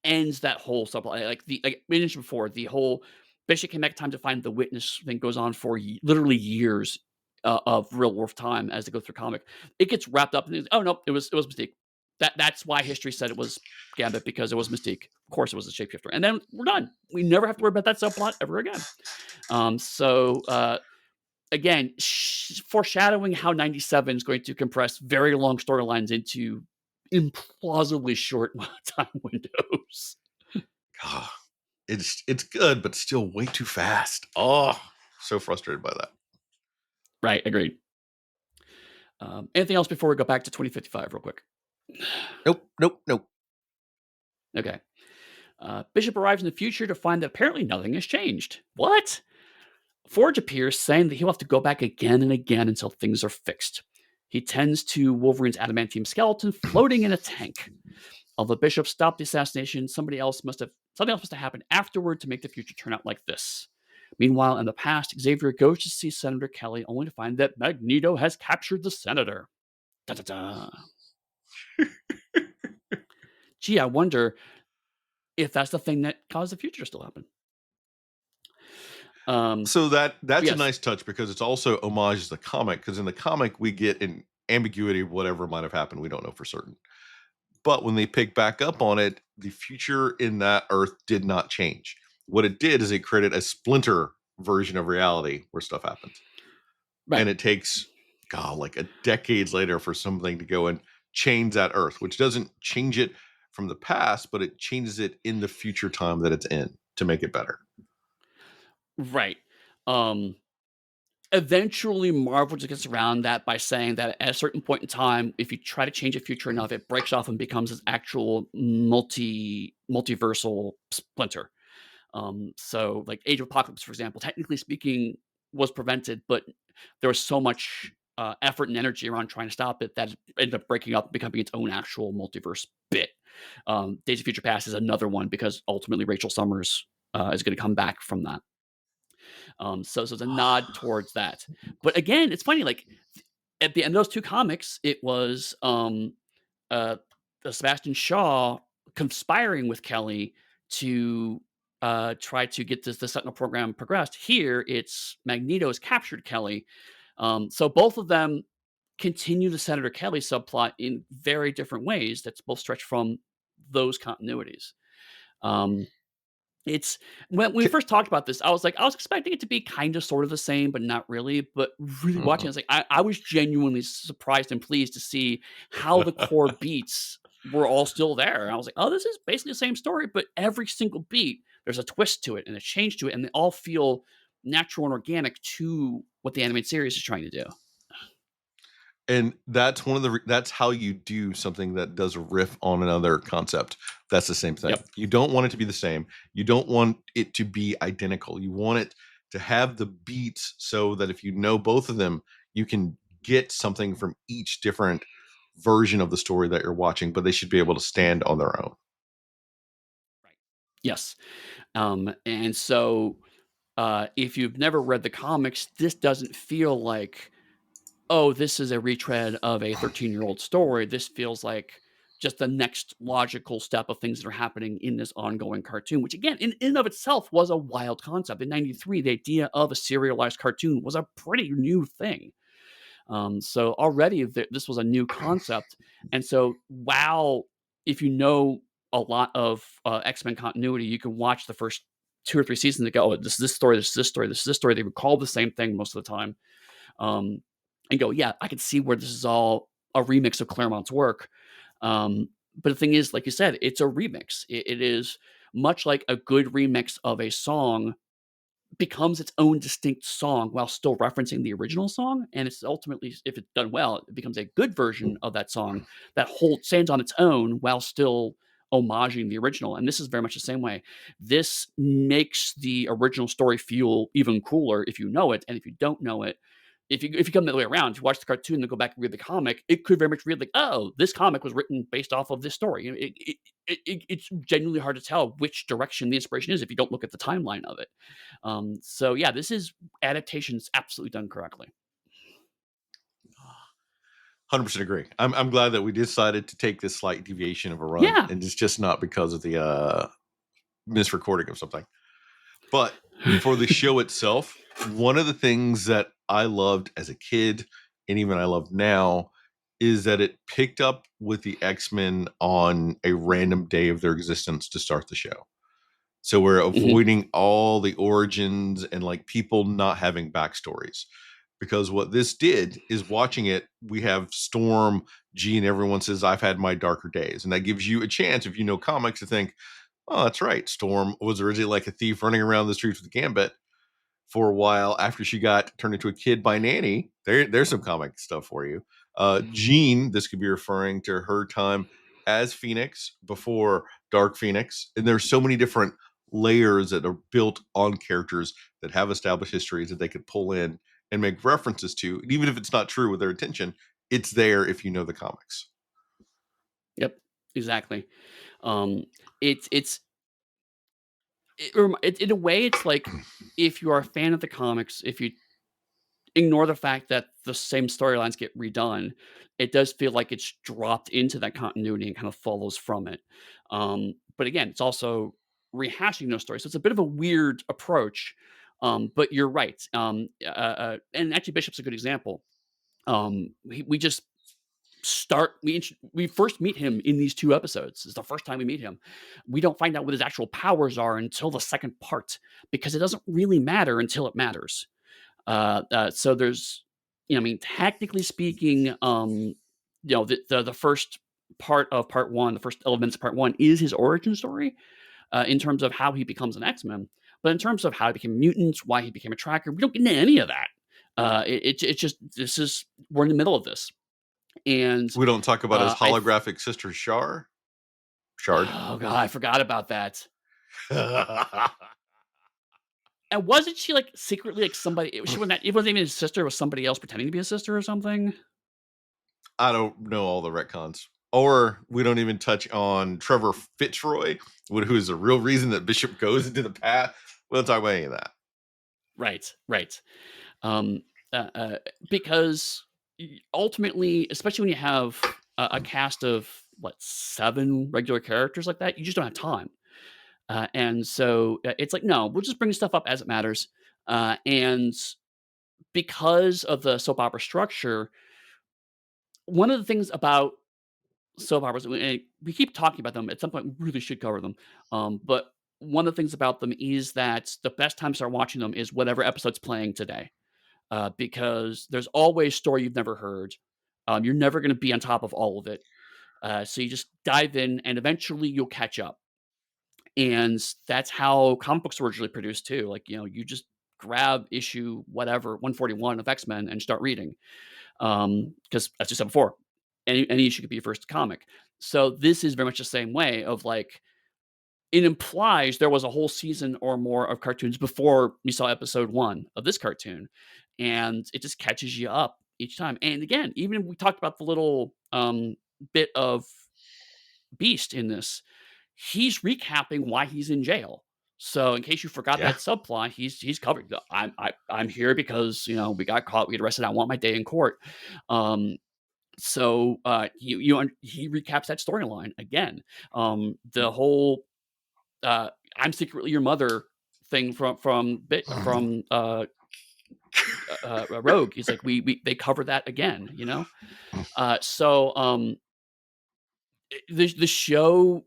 ends that whole subplot. Like we mentioned before, the whole Bishop came back time to find the witness thing goes on for literally years of real world time as they go through comic. It gets wrapped up in oh no, it was Mystique. That's why history said it was Gambit because it was Mystique. Of course, it was a shapeshifter, and then we're done. We never have to worry about that subplot ever again. Again, foreshadowing how 97 is going to compress very long storylines into implausibly short time windows. God, it's good, but still way too fast. Oh, so frustrated by that. Right, agreed. Anything else before we go back to 2055 real quick? Nope, nope, nope. Okay. Bishop arrives in the future to find that apparently nothing has changed. What? Forge appears, saying that he'll have to go back again and again until things are fixed. He tends to Wolverine's adamantium skeleton floating in a tank. Although Bishop stopped the assassination, something else must have happened afterward to make the future turn out like this. Meanwhile, in the past, Xavier goes to see Senator Kelly only to find that Magneto has captured the senator. Da da da. Gee, I wonder if that's the thing that caused the future to still happen. So that's a Yes, nice touch because it's also homages the comic. Because in the comic we get an ambiguity of whatever might have happened. We don't know for certain. But when they pick back up on it, the future in that Earth did not change. What it did is it created a splinter version of reality where stuff happens. right. And it takes, God, like a decades later for something to go and change that Earth, which doesn't change it from the past, but it changes it in the future time that it's in to make it better. Right. Um, eventually Marvel just gets around that by saying that at a certain point in time, if you try to change a future enough, it breaks off and becomes this actual multiversal splinter. So like Age of Apocalypse, for example, technically speaking, was prevented, but there was so much effort and energy around trying to stop it that it ended up breaking up, becoming its own actual multiverse bit. Days of Future Past is another one because ultimately Rachel Summers is going to come back from that. So it's a nod towards that. But again, it's funny. Like at the end of those two comics, it was uh, Sebastian Shaw conspiring with Kelly to try to get the Sentinel program progressed. Here, it's Magneto's captured Kelly. So both of them continue the Senator Kelly subplot in very different ways. That's both stretched from those continuities. Um, it's when we K- first talked about this, I was like, I was expecting it to be kind of sort of the same, but not really. But really watching, I was like, I was genuinely surprised and pleased to see how the core beats were all still there. And I was like, oh, this is basically the same story, but every single beat, there's a twist to it and a change to it, and they all feel natural and organic to what the animated series is trying to do. And that's one of the that's how you do something that does a riff on another concept. That's the same thing. Yep. You don't want it to be the same. You don't want it to be identical. You want it to have the beats so that if you know both of them, you can get something from each different version of the story that you're watching, but they should be able to stand on their own. Right. Yes. And so if you've never read the comics, this doesn't feel like, oh, this is a retread of a 13-year-old story. This feels like just the next logical step of things that are happening in this ongoing cartoon, which again, in and of itself was a wild concept. In 93, the idea of a serialized cartoon was a pretty new thing. So already this was a new concept. And so, wow, if you know a lot of X-Men continuity, you can watch the first 2 or 3 seasons and go, oh, this is this story, this is this story, this is this story. They recall the same thing most of the time. Um, and go, yeah, I can see where this is all a remix of Claremont's work. But the thing is, like you said, it's a remix. It is much like a good remix of a song becomes its own distinct song while still referencing the original song. And it's ultimately, if it's done well, it becomes a good version of that song that stands on its own while still homaging the original. And this is very much the same way. This makes the original story feel even cooler if you know it. And if you don't know it, if you come the other way around, if you watch the cartoon and then go back and read the comic, it could very much read like, oh, this comic was written based off of this story. You know, it's genuinely hard to tell which direction the inspiration is if you don't look at the timeline of it. So yeah, this is adaptation's absolutely done correctly. 100% agree. I'm glad that we decided to take this slight deviation of a run, Yeah. and it's just not because of the misrecording of something. But for the show itself, one of the things that I loved as a kid, and even I love now, is that it picked up with the X-Men on a random day of their existence to start the show. So we're Mhm. avoiding all the origins and like people not having backstories. Because what this did is watching it, we have Storm, G, and everyone says, I've had my darker days. And that gives you a chance, if you know comics, to think, oh, that's right. Storm was originally like a thief running around the streets with a gambit for a while after she got turned into a kid by Nanny. There's some comic stuff for you. Jean, this could be referring to her time as Phoenix before Dark Phoenix. And there's so many different layers that are built on characters that have established histories that they could pull in and make references to. And even if it's not true with their intention, it's there if you know the comics. Yep. Exactly. Um, it's in a way, it's like if you are a fan of the comics, if you ignore the fact that the same storylines get redone, it does feel like it's dropped into that continuity and kind of follows from it. But again, it's also rehashing those stories. So it's a bit of a weird approach. But you're right. And actually, Bishop's a good example. We just we first meet him in these 2 episodes. It's the first time we meet him. We don't find out what his actual powers are until the second part because it doesn't really matter until it matters. So there's, I mean, technically speaking, the first part of part one, the first elements of part one is his origin story in terms of how he becomes an X Men. But in terms of how he became mutants, why he became a tracker, we don't get into any of that. It's just we're in the middle of this, and We don't talk about his I holographic sister Shard. oh god, I forgot about that. And wasn't she like secretly like somebody? She wasn't. It wasn't even his sister. It was somebody else pretending to be his sister or something. I don't know all the retcons. Or we don't even touch on Trevor Fitzroy, who is the real reason that Bishop goes into the path. We don't talk about any of that. Right. Um, because ultimately, especially when you have a cast of what 7 regular characters like that, you just don't have time. And so it's like, no, we'll just bring stuff up as it matters. And because of the soap opera structure, one of the things about soap operas, and we keep talking about them. At some point, we really should cover them. But one of the things about them is that the best time to start watching them is whatever episode's playing today, because there's always story you've never heard. You're never going to be on top of all of it, so you just dive in, and eventually you'll catch up. And that's how comic books were originally produced too. Like you just grab issue whatever 141 of X-Men and start reading, because as you said before, any issue could be your first comic. So this is very much the same way of like it implies there was a whole season or more of cartoons before we saw episode 1 of this cartoon, and it just catches you up each time. And again, even if we talked about the little bit of Beast in this, he's recapping why he's in jail. So in case you forgot Yeah. that subplot, he's covered. I'm here because we got caught, we get arrested. I want my day in court. So he recaps that storyline again. The whole I'm secretly your mother thing from Rogue. He's like they cover that again. So the show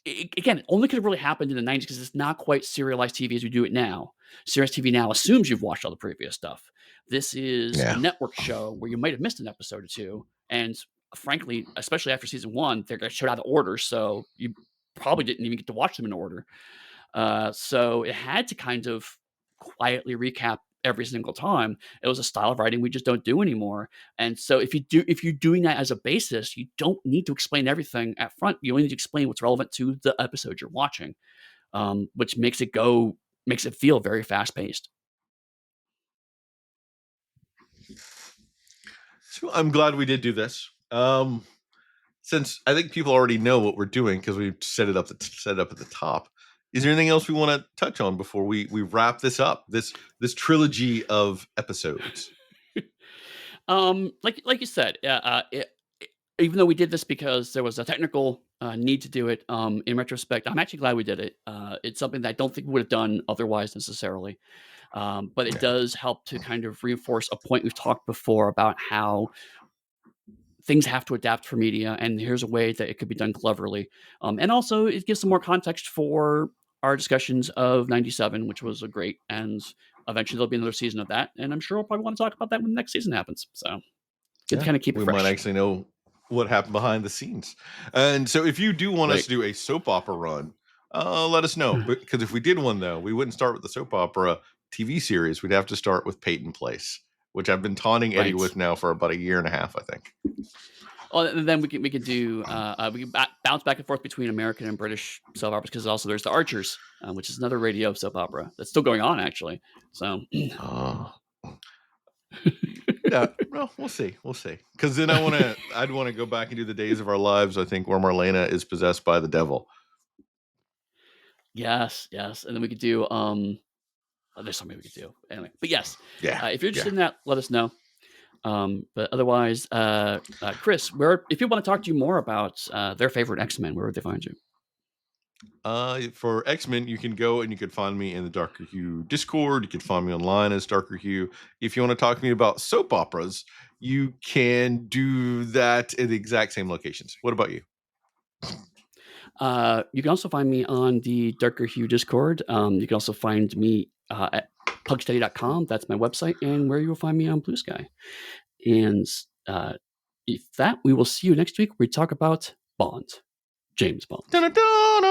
again only could have really happened in the 90s because it's not quite serialized TV as we do it now. Serialized TV now assumes you've watched all the previous stuff. This is a Yeah. network show where you might have missed an episode or two, and frankly, especially after season 1, they're going to show out of order, so you probably didn't even get to watch them in order. So it had to kind of quietly recap every single time. It was a style of writing we just don't do anymore. And so if you're doing that as a basis, you don't need to explain everything at front. You only need to explain what's relevant to the episode you're watching, which makes it feel very fast paced. So I'm glad we did do this. Since I think people already know what we're doing because we set it up at the top. Is there anything else we want to touch on before we wrap this up? This trilogy of episodes. Like you said, even though we did this because there was a technical need to do it, in retrospect, I'm actually glad we did it. It's something that I don't think we would have done otherwise necessarily. But it does help to kind of reinforce a point we've talked before about how things have to adapt for media, and here's a way that it could be done cleverly. And also, it gives some more context for our discussions of 97, which was a great, and eventually there'll be another season of that. And I'm sure we'll probably want to talk about that when the next season happens. So good to kind of keep it we fresh. might actually know what happened behind the scenes. And so if you do want us to do a soap opera run, let us know. Because if we did one, though, we wouldn't start with the soap opera TV series. We'd have to start with Peyton Place, which I've been taunting Eddie with now for about 1.5 years, I think. Well, and then we could do we can bounce back and forth between American and British soap operas because also there's The Archers, which is another radio soap opera that's still going on actually. So yeah, well, we'll see. Because then I'd want to go back and do the Days of Our Lives. I think where Marlena is possessed by the devil. Yes, and then we could do there's something we could do anyway. But yes, if you're interested in that, let us know. But otherwise, Chris, if people want to talk to you more about their favorite X-Men, where would they find you? For X-Men, you can go and you can find me in the Darker Hue Discord. You can find me online as Darker Hue. If you want to talk to me about soap operas, you can do that in the exact same locations. What about you? You can also find me on the Darker Hue Discord. You can also find me at pugsteady.com. That's my website, and where you will find me on Blue Sky. And if that, we will see you next week where we talk about Bond. James Bond. Dun-dun-dun!